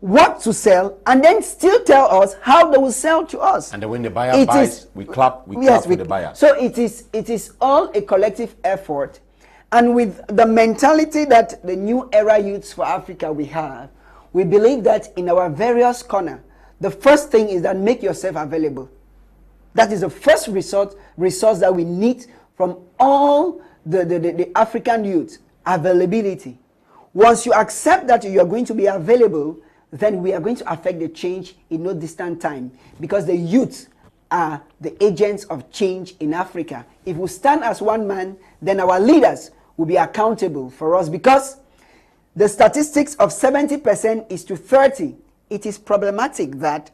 what to sell and then still tell us how they will sell to us. And then when the buyer buys, we clap with the buyer. So it is all a collective effort. And with the mentality that the new era youths for Africa we have, we believe that in our various corners, the first thing is that make yourself available. That is the first resource that we need from all the African youth, availability. Once you accept that you are going to be available, then we are going to affect the change in no distant time, because the youth are the agents of change in Africa. If we stand as one man, then our leaders will be accountable for us, because the statistics of 70% is to 30. It is problematic that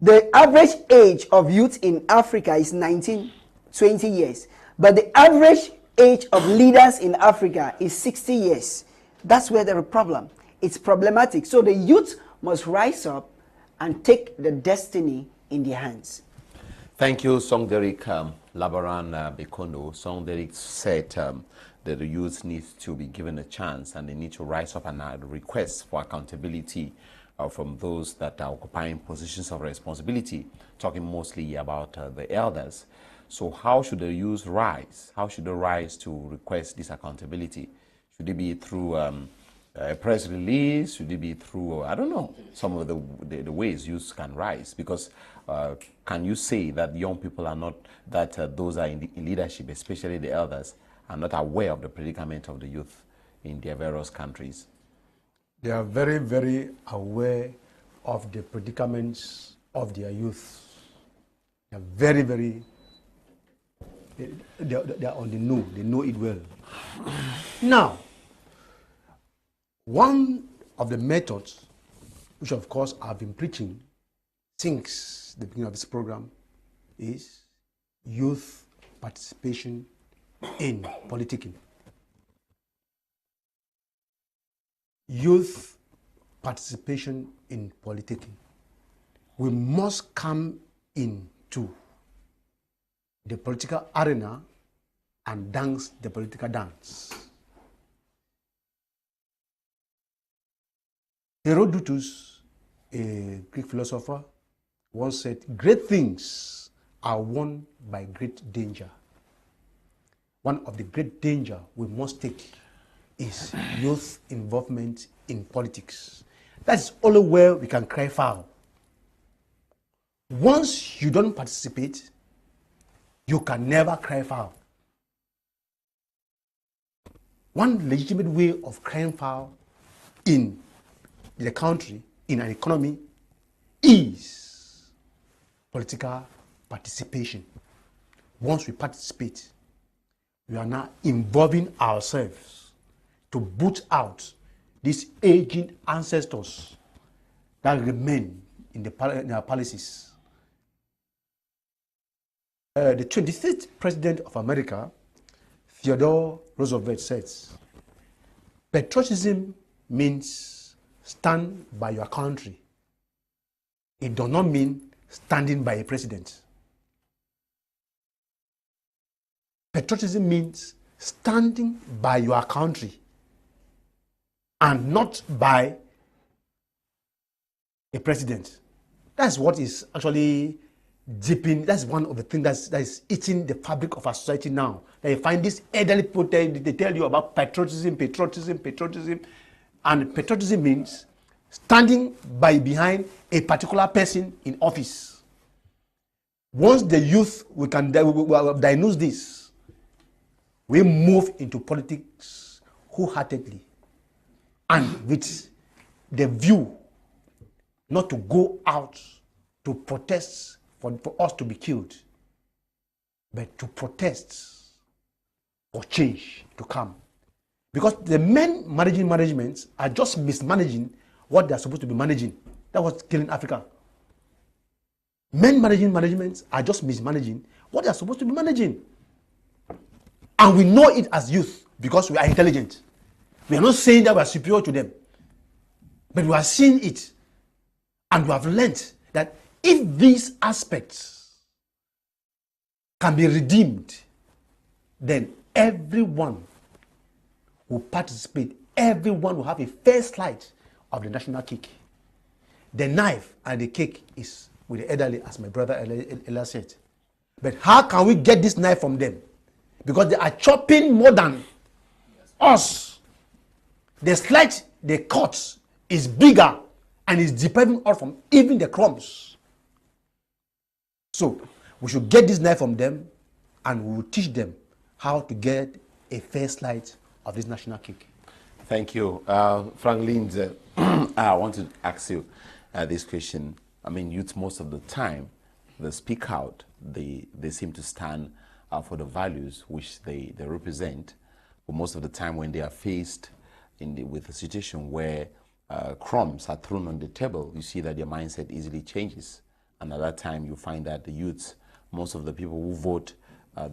the average age of youth in Africa is 19, 20 years, but the average age of leaders in Africa is 60 years. That's where there is a problem. It's problematic. So the youth must rise up and take the destiny in their hands. Thank you, Song Derick, Labaran Bekondo. Song Derick said that the youth need to be given a chance, and they need to rise up and request for accountability from those that are occupying positions of responsibility, talking mostly about the elders. So how should the youth rise? How should they rise to request this accountability? Should it be through a press release? Should it be through, I don't know, some of the ways youth can rise? Because can you say that young people are not, that those are in leadership, especially the elders, are not aware of the predicament of the youth in their various countries? They are very, very aware of the predicaments of their youth. They are very, very, they are on the know. They know it well. Now, one of the methods, which of course I've been preaching since the beginning of this program, is youth participation in politicking. Youth participation in politicking. We must come into the political arena and dance the political dance. Herodotus, a Greek philosopher, once said, great things are won by great danger. One of the great danger we must take is youth involvement in politics. That's only where we can cry foul. Once you don't participate, you can never cry foul. One legitimate way of crying foul in the country, in an economy, is political participation. Once we participate, we are now involving ourselves to boot out these aging ancestors that remain in our palaces. The 25th President of America, Theodore Roosevelt, says, patriotism means stand by your country. It does not mean standing by a president. Patriotism means standing by your country and not by a president. That's what is actually deeping. That's one of the things that is eating the fabric of our society now. That you find these elderly people, they tell you about patriotism, and patriotism means standing behind a particular person in office. Once the youth, we diagnose this, we move into politics wholeheartedly and with the view not to go out to protest for us to be killed, but to protest for change to come. Because the men managing managements are just mismanaging what they are supposed to be managing. That was killing Africa. Men managing managements are just mismanaging what they are supposed to be managing. And we know it as youth because we are intelligent. We are not saying that we are superior to them, but we are seeing it. And we have learned that if these aspects can be redeemed, then everyone will participate. Everyone will have a fair slice of the national cake. The knife and the cake is with the elderly, as my brother Ella said. But how can we get this knife from them? Because they are chopping more than us. The slice they cut is bigger and is depriving us from even the crumbs. So we should get this knife from them and we will teach them how to get a fair slice of this national cake. Thank you. Frankline Dze, I want to ask you this question. I mean, youth most of the time, they speak out, they seem to stand for the values which they represent. But most of the time when they are faced with a situation where crumbs are thrown on the table, you see that their mindset easily changes. And at that time, you find that the youths, most of the people who vote,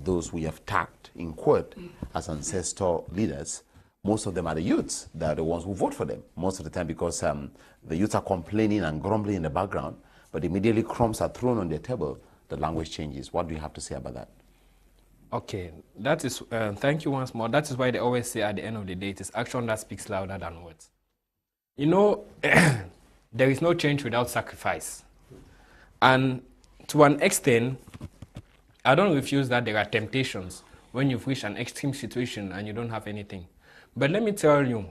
those we have tagged in court as ancestor leaders, most of them are the youths that are the ones who vote for them most of the time, because the youths are complaining and grumbling in the background, but immediately crumbs are thrown on their table, the language changes. What do you have to say about that? Okay, that is, thank you once more. That is why they always say at the end of the day, it is action that speaks louder than words. You know, there is no change without sacrifice. And to an extent, I don't refuse that there are temptations when you've reached an extreme situation and you don't have anything. But let me tell you,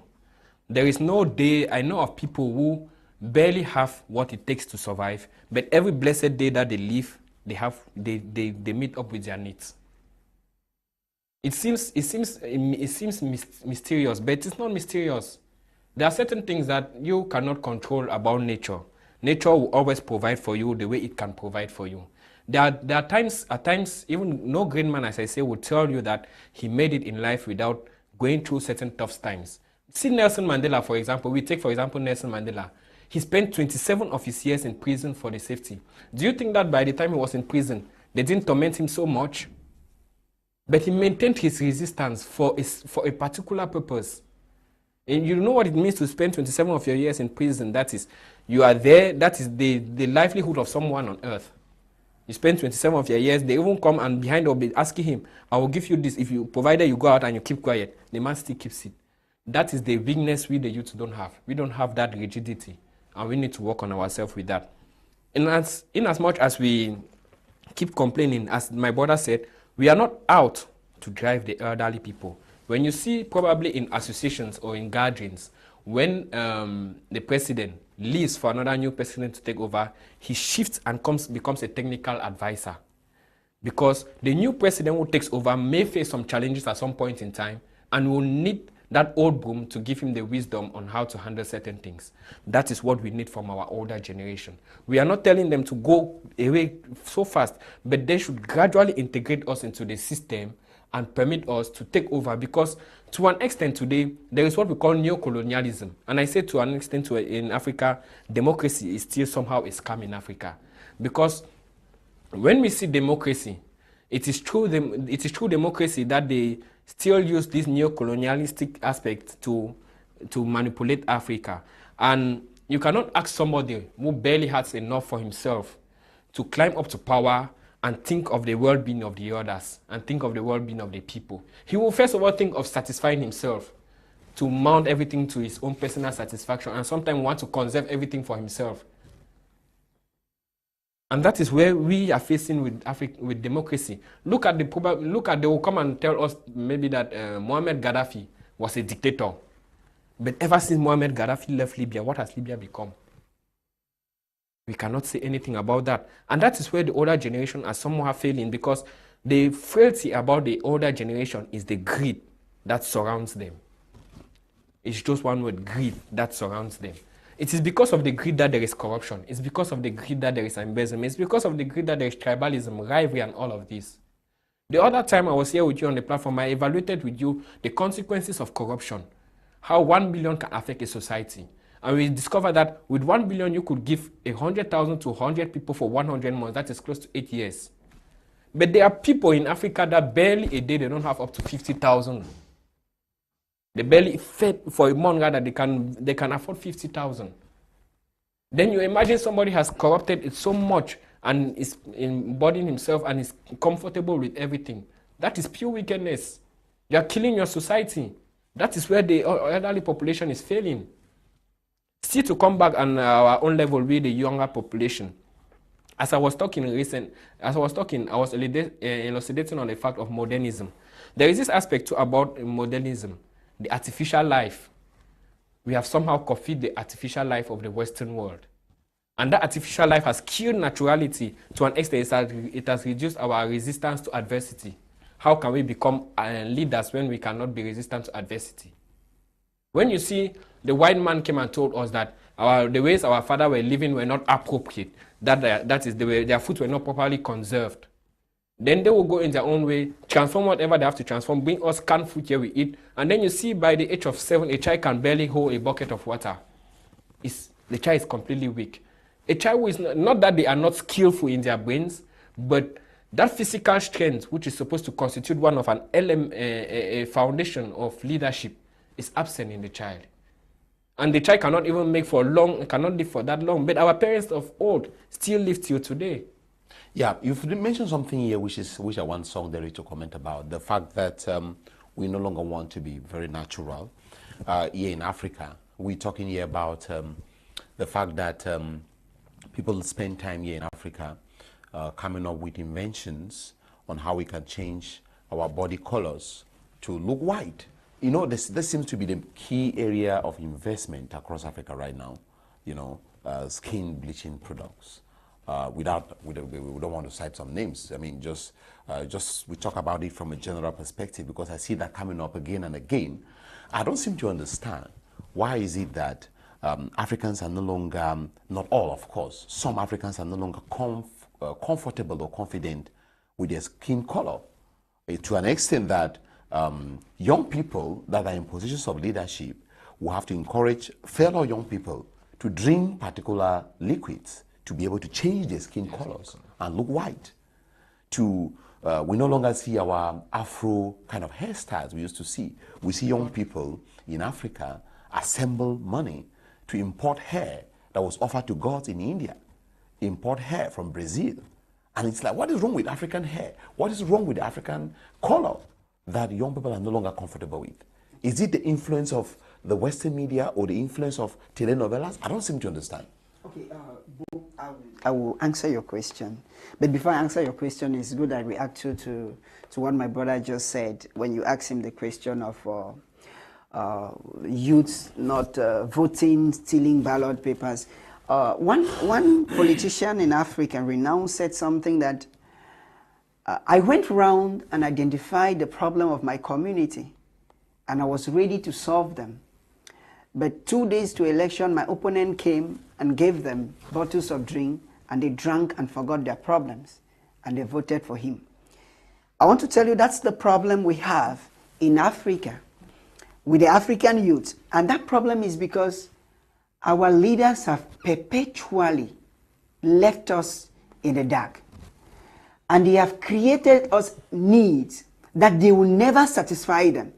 there is no day, I know of people who barely have what it takes to survive, but every blessed day that they live, they meet up with their needs. It seems mysterious, but it's not mysterious. There are certain things that you cannot control about nature. Nature will always provide for you the way it can provide for you. There are times, at times, even no great man, as I say, will tell you that he made it in life without going through certain tough times. See Nelson Mandela, for example. We take, for example, Nelson Mandela. He spent 27 of his years in prison for the safety. Do you think that by the time he was in prison, they didn't torment him so much? But he maintained his resistance for a particular purpose. And you know what it means to spend 27 of your years in prison. That is, you are there. That is the livelihood of someone on earth. You spend 27 of your years. They even come and behind will be asking him, I will give you this if you, provided you go out and you keep quiet. The man still keeps it. That is the weakness we the youth don't have. We don't have that rigidity. And we need to work on ourselves with that. In as much as we keep complaining, as my brother said, we are not out to drive the elderly people. When you see probably in associations or in gatherings, when the president leaves for another new president to take over, he shifts and becomes a technical advisor. Because the new president who takes over may face some challenges at some point in time and will need that old broom to give him the wisdom on how to handle certain things. That is what we need from our older generation. We are not telling them to go away so fast, but they should gradually integrate us into the system and permit us to take over, because to an extent today, there is what we call neocolonialism. And I say to an extent in Africa, democracy is still somehow a scam in Africa. Because when we see democracy, it is through democracy that they still use this neo-colonialistic aspect to manipulate Africa. And you cannot ask somebody who barely has enough for himself to climb up to power and think of the well-being of the others and think of the well-being of the people. He will first of all think of satisfying himself, to mount everything to his own personal satisfaction, and sometimes want to conserve everything for himself. And that is where we are facing with democracy. They will come and tell us maybe that Muammar Gaddafi was a dictator. But ever since Muammar Gaddafi left Libya, what has Libya become? We cannot say anything about that. And that is where the older generation are somewhat failing, because the frailty about the older generation is the greed that surrounds them. It's just one word, greed, that surrounds them. It is because of the greed that there is corruption. It's because of the greed that there is embezzlement. It's because of the greed that there is tribalism, rivalry, and all of this. The other time I was here with you on the platform, I evaluated with you the consequences of corruption, how 1 billion can affect a society. And we discovered that with 1 billion, you could give 100,000 to 100 people for 100 months. That is close to 8 years. But there are people in Africa that barely a day, they don't have up to 50,000. They barely fed for a month, rather, they can afford 50,000. Then you imagine somebody has corrupted it so much and is embodying himself and is comfortable with everything. That is pure wickedness. You are killing your society. That is where the elderly population is failing. Still to come back on our own level with the younger population. As I was elucidating on the fact of modernism. There is this aspect too about modernism, the artificial life. We have somehow copied the artificial life of the Western world. And that artificial life has killed naturality to an extent. It has reduced our resistance to adversity. How can we become leaders when we cannot be resistant to adversity? When you see the white man came and told us that the ways our father were living were not appropriate, that is the way their food were not properly conserved, then they will go in their own way, transform whatever they have to transform, bring us canned food here we eat, and then you see by the age of 7, a child can barely hold a bucket of water. The child is completely weak. A child who is not that they are not skillful in their brains, but that physical strength, which is supposed to constitute one of a foundation of leadership, is absent in the child. And the child cannot even cannot live for that long. But our parents of old still live till today. Yeah, you've mentioned something here which I want Derick to comment about. The fact that we no longer want to be very natural here in Africa. We're talking here about the fact that people spend time here in Africa coming up with inventions on how we can change our body colors to look white. You know, this seems to be the key area of investment across Africa right now. You know, skin bleaching products. We don't want to cite some names. I mean, just we talk about it from a general perspective, because I see that coming up again and again. I don't seem to understand why is it that Africans are no longer, not all of course, some Africans are no longer comfortable or confident with their skin color, to an extent that young people that are in positions of leadership will have to encourage fellow young people to drink particular liquids to be able to change their skin colors and look white. We no longer see our Afro kind of hairstyles we used to see. We see young people in Africa assemble money to import hair that was offered to gods in India, import hair from Brazil. And it's like, what is wrong with African hair? What is wrong with African color that young people are no longer comfortable with? Is it the influence of the Western media or the influence of telenovelas? I don't seem to understand. Okay, Boh, I will answer your question. But before I answer your question, it's good I react to what my brother just said when you asked him the question of youths not voting, stealing ballot papers. One politician in Africa, renowned, said something that I went around and identified the problem of my community, and I was ready to solve them. But 2 days to election, my opponent came and gave them bottles of drink, and they drank and forgot their problems, and they voted for him. I want to tell you that's the problem we have in Africa with the African youth. And that problem is because our leaders have perpetually left us in the dark. And they have created us needs that they will never satisfy them.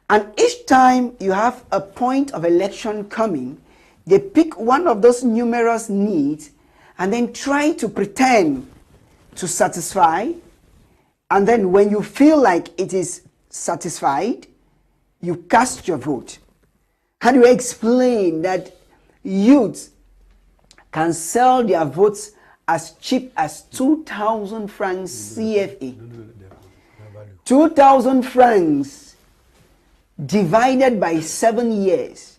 And each time you have a point of election coming, they pick one of those numerous needs and then try to pretend to satisfy. And then when you feel like it is satisfied, you cast your vote. How do you explain that youths can sell their votes as cheap as 2,000 francs CFA? 2,000 francs divided by 7 years.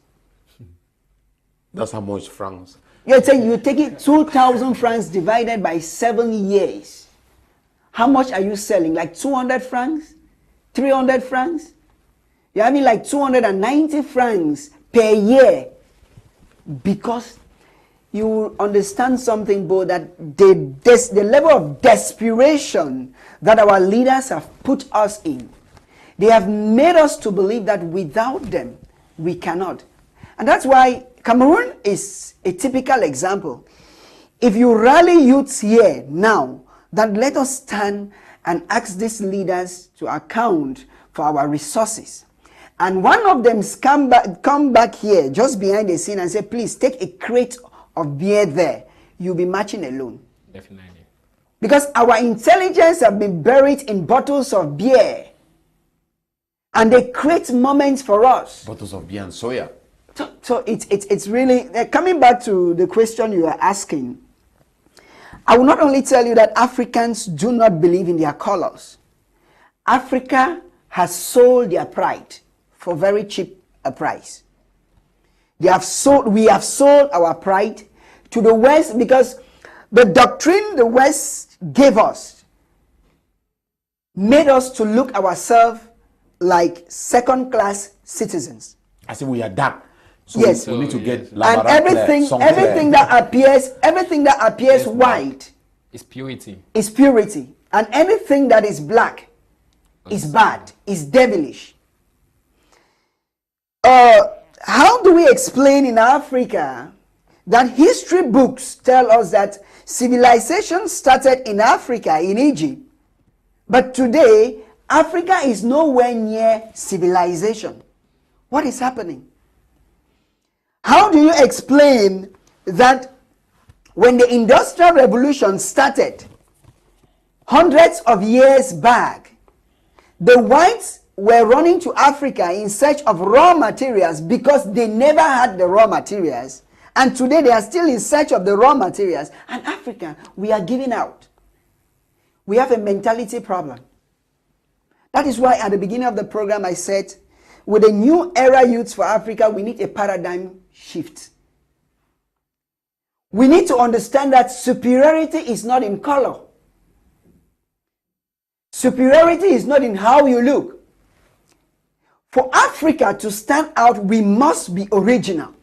That's how much francs? You're saying you take it 2,000 francs divided by 7 years. How much are you selling? Like 200 francs? 300 francs? You're having like 290 francs per year. Because you understand something, Boh, that the level of desperation that our leaders have put us in, they have made us to believe that without them, we cannot. And that's why Cameroon is a typical example. If you rally youths here now, then let us stand and ask these leaders to account for our resources. And one of them come back here just behind the scene and say, please take a crate of beer there. You'll be marching alone. Definitely. Because our intelligence have been buried in bottles of beer. And they create moments for us. Bottles of beer and soya. So it's really, coming back to the question you are asking, I will not only tell you that Africans do not believe in their colors. Africa has sold their pride for very cheap a price. We have sold our pride to the West because the doctrine the West gave us made us to look ourselves like second-class citizens. I say we are dark. So yes, we need to get Labaran and everything that appears yes, white is purity. Is purity, and anything that is black is bad, is devilish. How do we explain in Africa that history books tell us that civilization started in Africa, in Egypt, but today Africa is nowhere near civilization? What is happening? How do you explain that when the Industrial Revolution started hundreds of years back, the whites were running to Africa in search of raw materials because they never had the raw materials, and today they are still in search of the raw materials, and Africa, we are giving out. We have a mentality problem. That is why at the beginning of the program I said, with the new era youths for Africa, we need a paradigm shift. We need to understand that superiority is not in color. Superiority is not in how you look. For Africa to stand out, we must be original.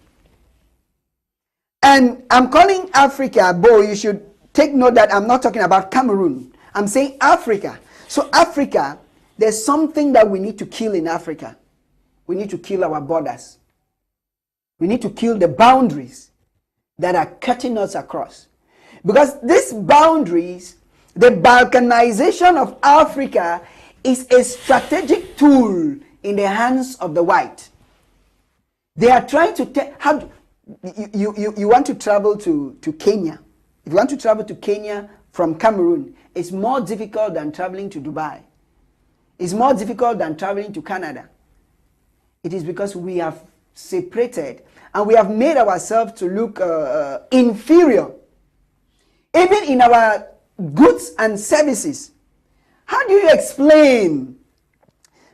And I'm calling Africa, Boh, you should take note that I'm not talking about Cameroon. I'm saying Africa. So Africa, there's something that we need to kill in Africa. We need to kill our borders. We need to kill the boundaries that are cutting us across. Because these boundaries, the balkanization of Africa, is a strategic tool in the hands of the white. They are trying to tell how you want to travel to Kenya. If you want to travel to Kenya from Cameroon, it's more difficult than traveling to Dubai. It's more difficult than traveling to Canada. It is because we have separated and we have made ourselves to look inferior. Even in our goods and services. How do you explain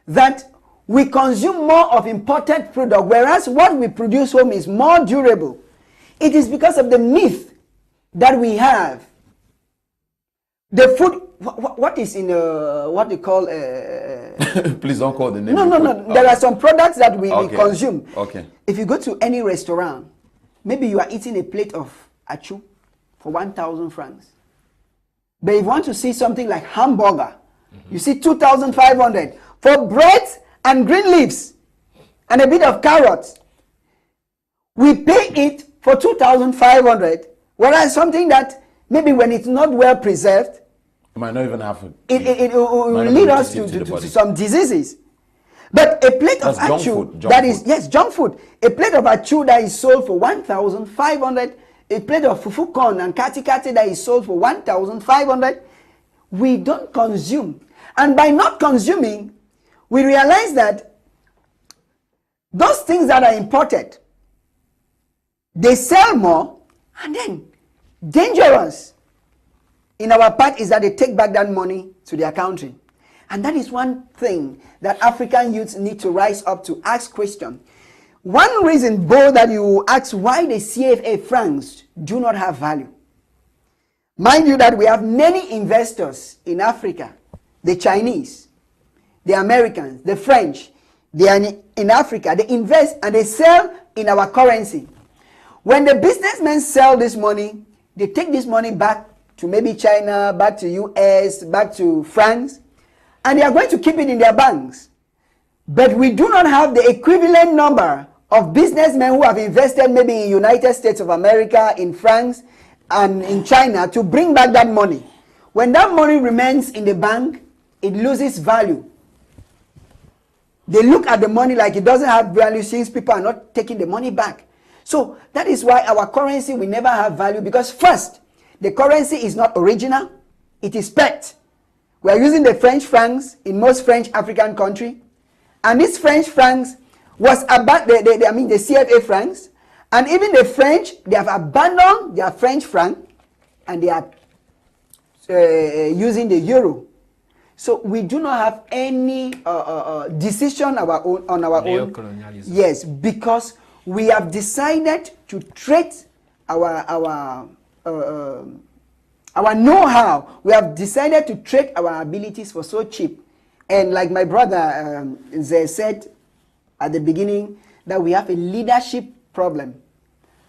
that we consume more of imported product, whereas what we produce home is more durable? It is because of the myth that we have. The food, what is in what they call please don't call the name. No. There are some products that we consume. Okay. If you go to any restaurant, maybe you are eating a plate of achu for 1,000 francs. But if you want to see something like hamburger, you see 2,500 for bread and green leaves and a bit of carrots. We pay it for 2,500, whereas something that maybe when it's not well preserved, it might not even have it will lead us to some diseases. But a plate of achu that is junk food. A plate of achu that is sold for 1,500. A plate of fufu corn and kati kati that is sold for 1,500, we don't consume. And by not consuming, we realize that those things that are imported, they sell more, and then dangerous in our part is that they take back that money to their country. And that is one thing that African youths need to rise up to ask questions. One reason, Boh, that you ask why the CFA francs do not have value. Mind you that we have many investors in Africa. The Chinese, the Americans, the French, they are in Africa. They invest and they sell in our currency. When the businessmen sell this money, they take this money back to maybe China, back to US, back to France, and they are going to keep it in their banks. But we do not have the equivalent number of businessmen who have invested maybe in United States of America, in France, and in China to bring back that money. When that money remains in the bank, it loses value. They look at the money like it doesn't have value since people are not taking the money back. So that is why our currency will never have value, because first, the currency is not original, it is pegged. We are using the French francs in most French African countries, and these French francs was about the CFA francs, and even the French, they have abandoned their French franc and they are using the euro. So we do not have any decision on our own. Yes, because we have decided to trade our know-how. We have decided to trade our abilities for so cheap. And like my brother Zé said at the beginning, that we have a leadership problem.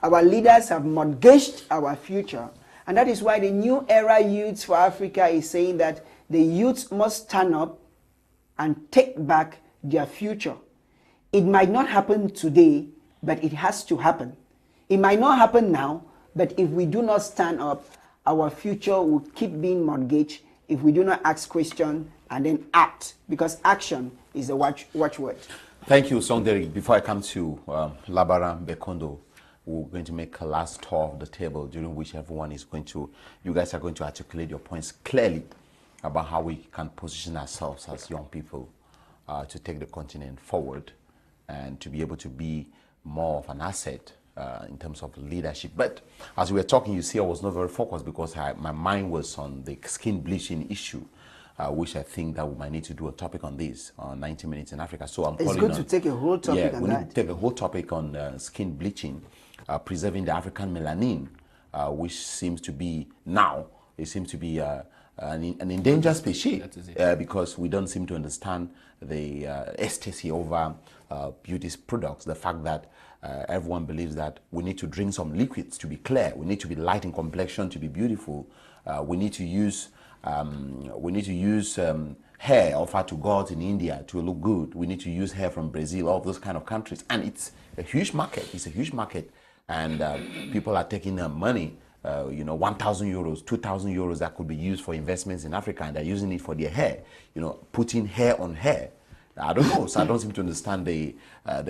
Our leaders have mortgaged our future. And that is why the New Era Youths for Africa is saying that the youths must stand up and take back their future. It might not happen today, but it has to happen. It might not happen now, but if we do not stand up, our future will keep being mortgaged if we do not ask questions and then act, because action is the watchword. Thank you, Song Derick. Before I come to Labaran Bekondo, we're going to make a last tour of the table, during which everyone is going to, you guys are going to articulate your points clearly about how we can position ourselves as young people to take the continent forward and to be able to be more of an asset in terms of leadership. But as we were talking, you see I was not very focused because my mind was on the skin bleaching issue, which I think that we might need to do a topic on this on 90 Minutes in Africa. So it's good to take a whole topic on that. We need to take a whole topic on skin bleaching, preserving the African melanin, which seems to be now, it seems to be an endangered species because we don't seem to understand the ecstasy over beauty products. The fact that everyone believes that we need to drink some liquids to be clear, we need to be light in complexion to be beautiful, we need to use hair offered to gods in India to look good, we need to use hair from Brazil, all of those kind of countries, and it's a huge market. It's a huge market, and people are taking money. 1,000 euros, 2,000 euros that could be used for investments in Africa, and they're using it for their hair, putting hair on hair. I don't know. So I don't seem to understand the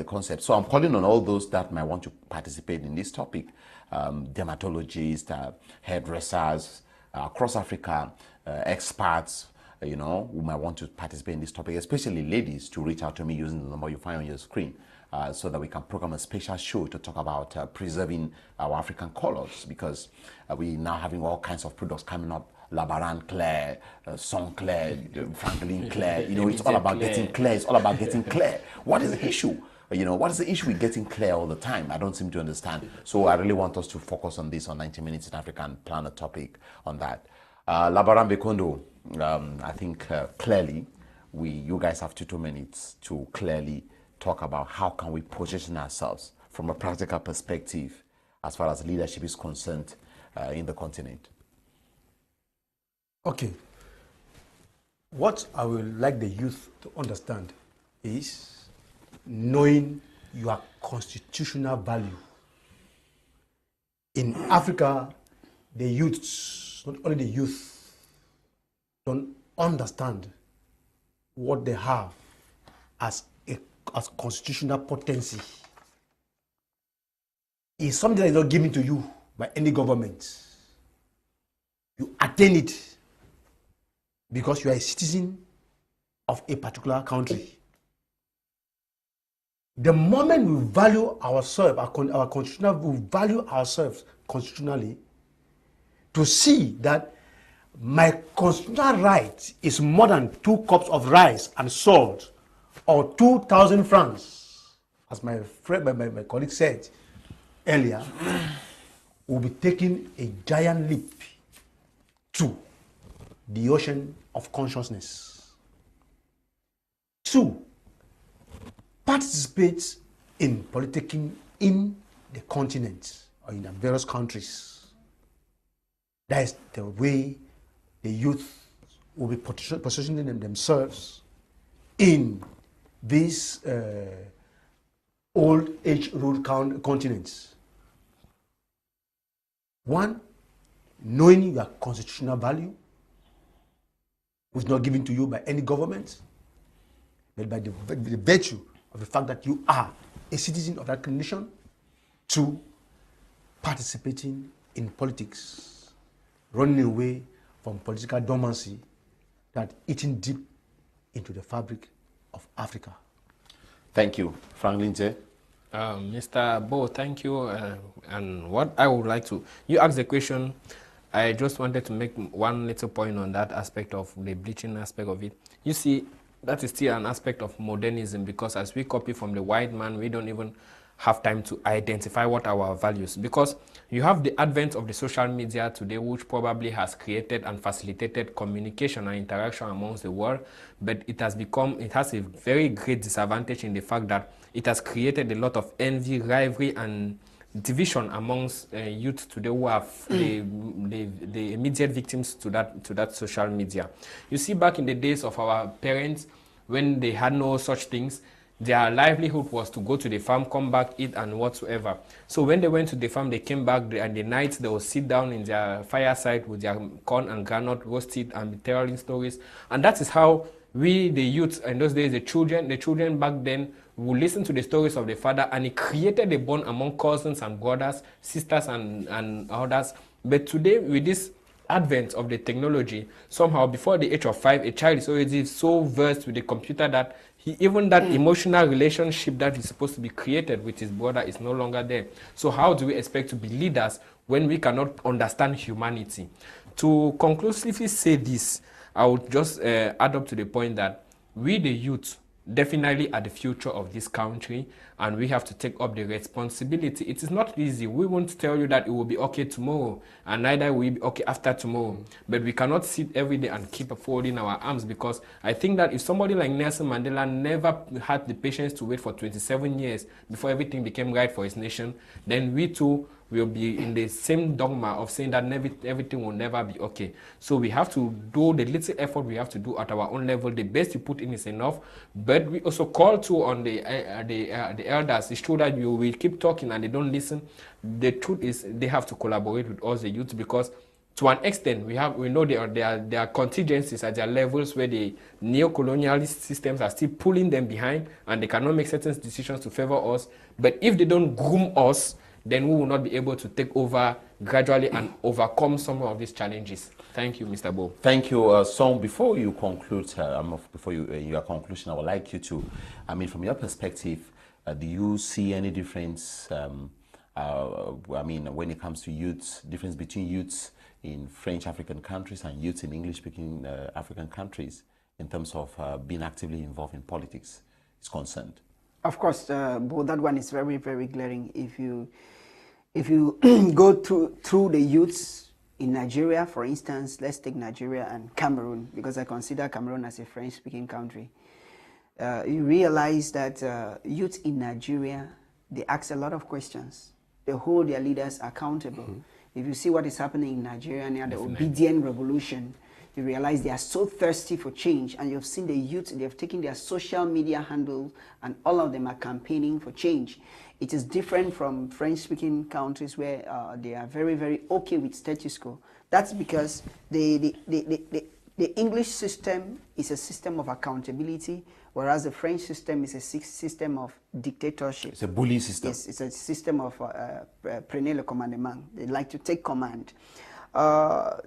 concept. So I'm calling on all those that might want to participate in this topic, dermatologists, hairdressers across Africa, experts, who might want to participate in this topic, especially ladies, to reach out to me using the number you find on your screen, so that we can program a special show to talk about preserving our African colors, because we now having all kinds of products coming up. Labaran Claire, Son Claire, Frankline Dze, it's all about getting clear. It's all about getting clear. What is the issue? What is the issue with getting clear all the time? I don't seem to understand. So I really want us to focus on this on 90 Minutes in Africa and plan a topic on that. Labaran Bekondo, I think clearly, you guys have 2 minutes to clearly talk about how can we position ourselves from a practical perspective as far as leadership is concerned in the continent. Okay. What I would like the youth to understand is knowing your constitutional value. In Africa, the youths, not only the youth, don't understand what they have as constitutional potency. It's something that is not given to you by any government. You attain it because you are a citizen of a particular country. The moment we value ourselves, our constitutional, we value ourselves constitutionally, to see that my constitutional right is more than 2 cups of rice and salt, or 2,000 francs, as my friend, my colleague said earlier, we'll be taking a giant leap to the ocean of consciousness. 2, participate in politicking in the continent or in the various countries. That is the way the youth will be positioning themselves in these old age-ruled continents. 1, knowing your constitutional value, was not given to you by any government, but by the virtue of the fact that you are a citizen of that nation. 2, participating in politics, running away from political dormancy that eating deep into the fabric of Africa. Thank you. Frankline Dze. Mr. Boh, thank you. And what I would like to, you asked the question, I just wanted to make one little point on that aspect of the bleaching aspect of it. You see, that is still an aspect of modernism, because as we copy from the white man, we don't even have time to identify what are our values, because you have the advent of the social media today, which probably has created and facilitated communication and interaction amongst the world, but it has a very great disadvantage in the fact that it has created a lot of envy, rivalry, and division amongst youth today who are the immediate victims to that social media. You see, back in the days of our parents, when they had no such things, their livelihood was to go to the farm, come back, eat, and whatsoever. So when they went to the farm, they came back, and the night they would sit down in their fireside with their corn and granite, roast it, and be telling stories. And that is how we, the youth, in those days, the children back then, would listen to the stories of the father, and it created a bond among cousins and brothers, sisters, and others. But today, with this advent of the technology, somehow before the age of 5, a child is already so versed with the computer that even that emotional relationship that is supposed to be created with his brother is no longer there. So how do we expect to be leaders when we cannot understand humanity? To conclusively say this, I would just add up to the point that we, the youth, definitely are the future of this country, and we have to take up the responsibility. It is not easy. We won't tell you that it will be okay tomorrow, and neither will it be okay after tomorrow. But we cannot sit every day and keep folding our arms, because I think that if somebody like Nelson Mandela never had the patience to wait for 27 years before everything became right for his nation, then we too will be in the same dogma of saying that everything will never be okay. So we have to do the little effort we have to do at our own level. The best you put in is enough, but we also call to on the elders. It's true that you will keep talking and they don't listen. The truth is they have to collaborate with us, the youth, because to an extent, we know there are contingencies at their levels where the neo-colonialist systems are still pulling them behind, and they cannot make certain decisions to favor us. But if they don't groom us, then we will not be able to take over gradually and overcome some of these challenges. Thank you, Mr. Boh. Thank you. So before you conclude, before your conclusion, I would like you to, from your perspective, do you see any difference, when it comes to youths, difference between youths in French African countries and youths in English-speaking African countries in terms of being actively involved in politics is concerned? Of course, Boh, that one is very, very glaring. If you go through the youths in Nigeria, for instance, let's take Nigeria and Cameroon, because I consider Cameroon as a French-speaking country. You realize that youth in Nigeria, they ask a lot of questions. They hold their leaders accountable. Mm-hmm. If you see what is happening in Nigeria near the obedient revolution, you realize they are so thirsty for change. And you've seen the youth, they have taken their social media handles, and all of them are campaigning for change. It is different from French-speaking countries where they are very, very okay with status quo. That's because the English system is a system of accountability, whereas the French system is a system of dictatorship. It's a bully system. Yes, it's a system of prenez le commandement. They like to take command. To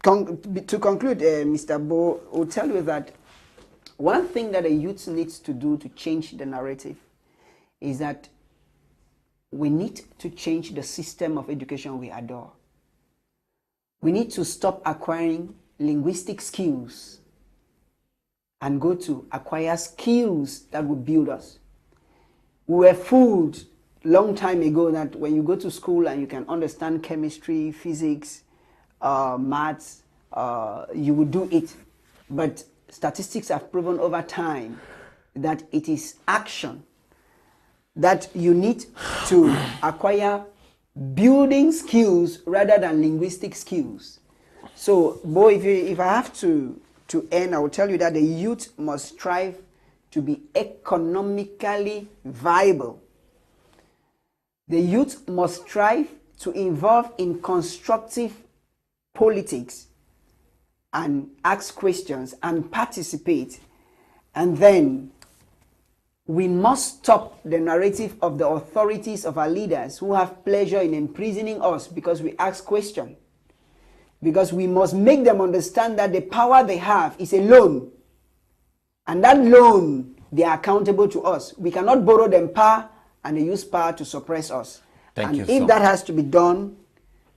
conclude, Mr. Boh will tell you that one thing that a youth needs to do to change the narrative is that we need to change the system of education we adore. We need to stop acquiring linguistic skills and go to acquire skills that will build us. We were fooled long time ago that when you go to school and you can understand chemistry, physics, maths, you will do it. But statistics have proven over time that it is action that you need to acquire building skills rather than linguistic skills. So, Boh, if I have to end, I will tell you that the youth must strive to be economically viable. The youth must strive to involve in constructive politics and ask questions and participate. And then we must stop the narrative of the authorities of our leaders who have pleasure in imprisoning us because we ask questions. Because we must make them understand that the power they have is a loan. And that loan, they are accountable to us. We cannot borrow them power and they use power to suppress us. And if that has to be done,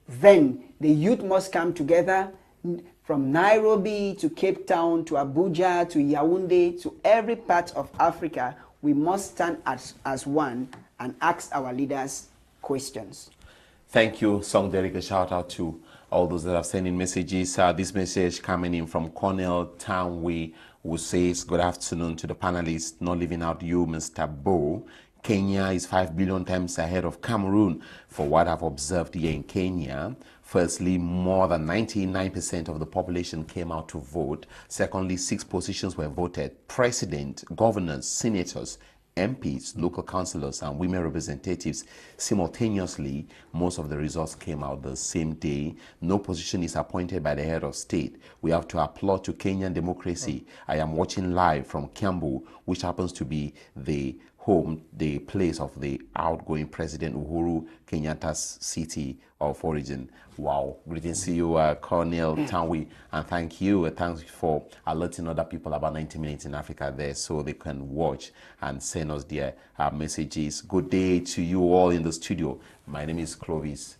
then the youth must come together from Nairobi to Cape Town to Abuja to Yaoundé to every part of Africa. We must stand as one and ask our leaders questions. Thank you, Song Derick. A shout out to all those that have sent in messages. This message coming in from Cornell Townway, who says, good afternoon to the panelists, not leaving out you, Mr. Boh. Kenya is 5 billion times ahead of Cameroon for what I've observed here in Kenya. Firstly, more than 99% of the population came out to vote. Secondly, 6 positions were voted: president, governors, senators, MPs, local councillors, and women representatives. Simultaneously, most of the results came out the same day. No position is appointed by the head of state. We have to applaud to Kenyan democracy. I am watching live from Kiambu, which happens to be the place of the outgoing President Uhuru Kenyatta's city of origin. Wow. Greetings to you, Cornell Townway, and thank you. Thanks for alerting other people about 90 Minutes in Africa there so they can watch and send us their messages. Good day to you all in the studio. My name is Clovis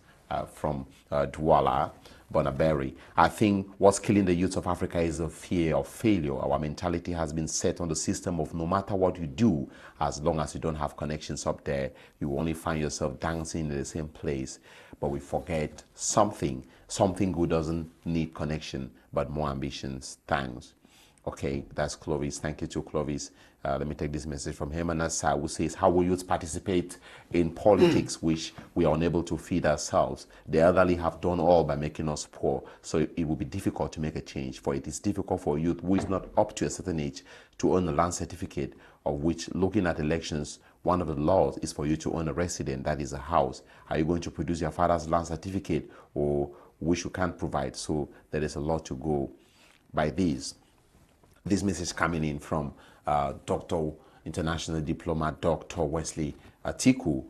from Douala, Bonaberry. I think what's killing the youth of Africa is a fear of failure. Our mentality has been set on the system of no matter what you do, as long as you don't have connections up there, you will only find yourself dancing in the same place. But we forget something. Something good doesn't need connection, but more ambitions. Thanks. Okay, that's Clovis. Thank you to Clovis. Let me take this message from him. And that's who says, how will youth participate in politics which we are unable to feed ourselves? The elderly have done all by making us poor. So it will be difficult to make a change, for it is difficult for a youth who is not up to a certain age to earn a land certificate, of which, looking at elections, one of the laws is for you to own a residence, that is a house. Are you going to produce your father's land certificate, or which we can't provide. So there is a lot to go by these. This message coming in from Dr. International Diplomat Dr. Wesley Atiku,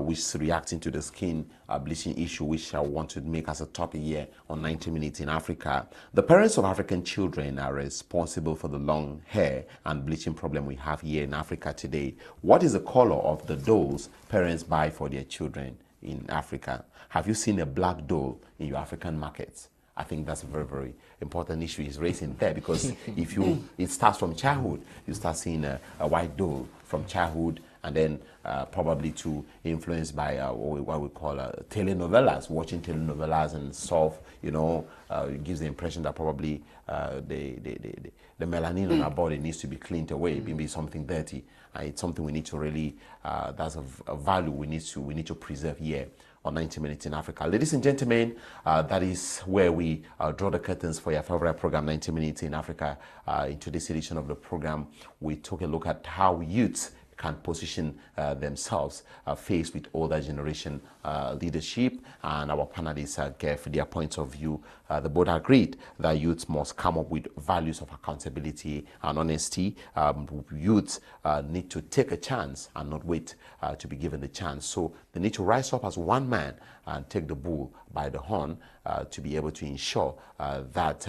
which is reacting to the skin bleaching issue, which I want to make as a topic here on 90 Minutes in Africa. The parents of African children are responsible for the long hair and bleaching problem we have here in Africa today. What is the color of the dolls parents buy for their children in Africa? Have you seen a black doll in your African markets? I think that's a very, very important issue he's raising there, because it starts from childhood. You start seeing a white doll from childhood, and then probably too influenced by what we call telenovelas, watching telenovelas and stuff, you know, it gives the impression that probably the melanin on our body needs to be cleaned away, maybe something dirty. It's something we need to really, that's a value we need to preserve here on 90 Minutes in Africa. Ladies and gentlemen, that is where we draw the curtains for your favorite program, 90 Minutes in Africa. In today's edition of the program, we took a look at how youths can position themselves faced with older generation leadership, and our panelists gave their points of view. They both agreed that youths must come up with values of accountability and honesty. Youths need to take a chance and not wait to be given the chance. So they need to rise up as one man and take the bull by the horn to be able to ensure that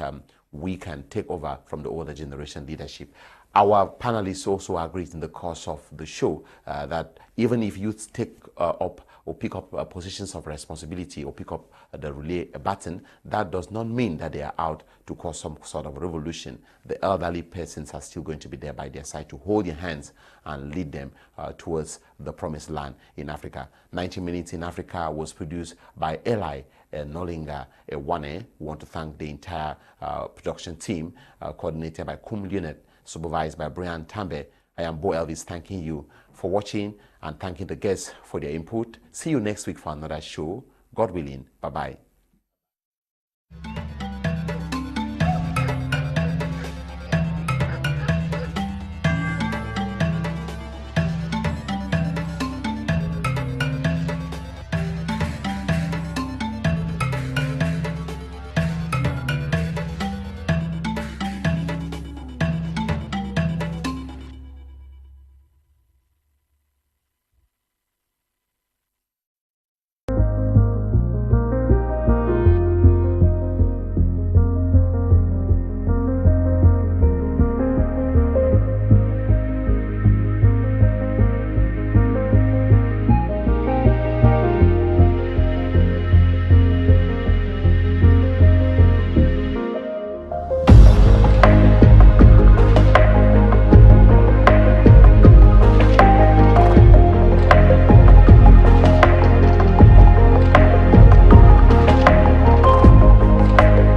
we can take over from the older generation leadership. Our panelists also agreed in the course of the show that even if youth take up or pick up positions of responsibility or pick up the relay button, that does not mean that they are out to cause some sort of revolution. The elderly persons are still going to be there by their side to hold their hands and lead them towards the promised land in Africa. 90 Minutes in Africa was produced by Eli Nolinga, Ewane. We want to thank the entire production team, coordinated by Kum Leonard, supervised by Brian Tambe. I am Boh Elvis, thanking you for watching and thanking the guests for their input. See you next week for another show. God willing. Bye-bye.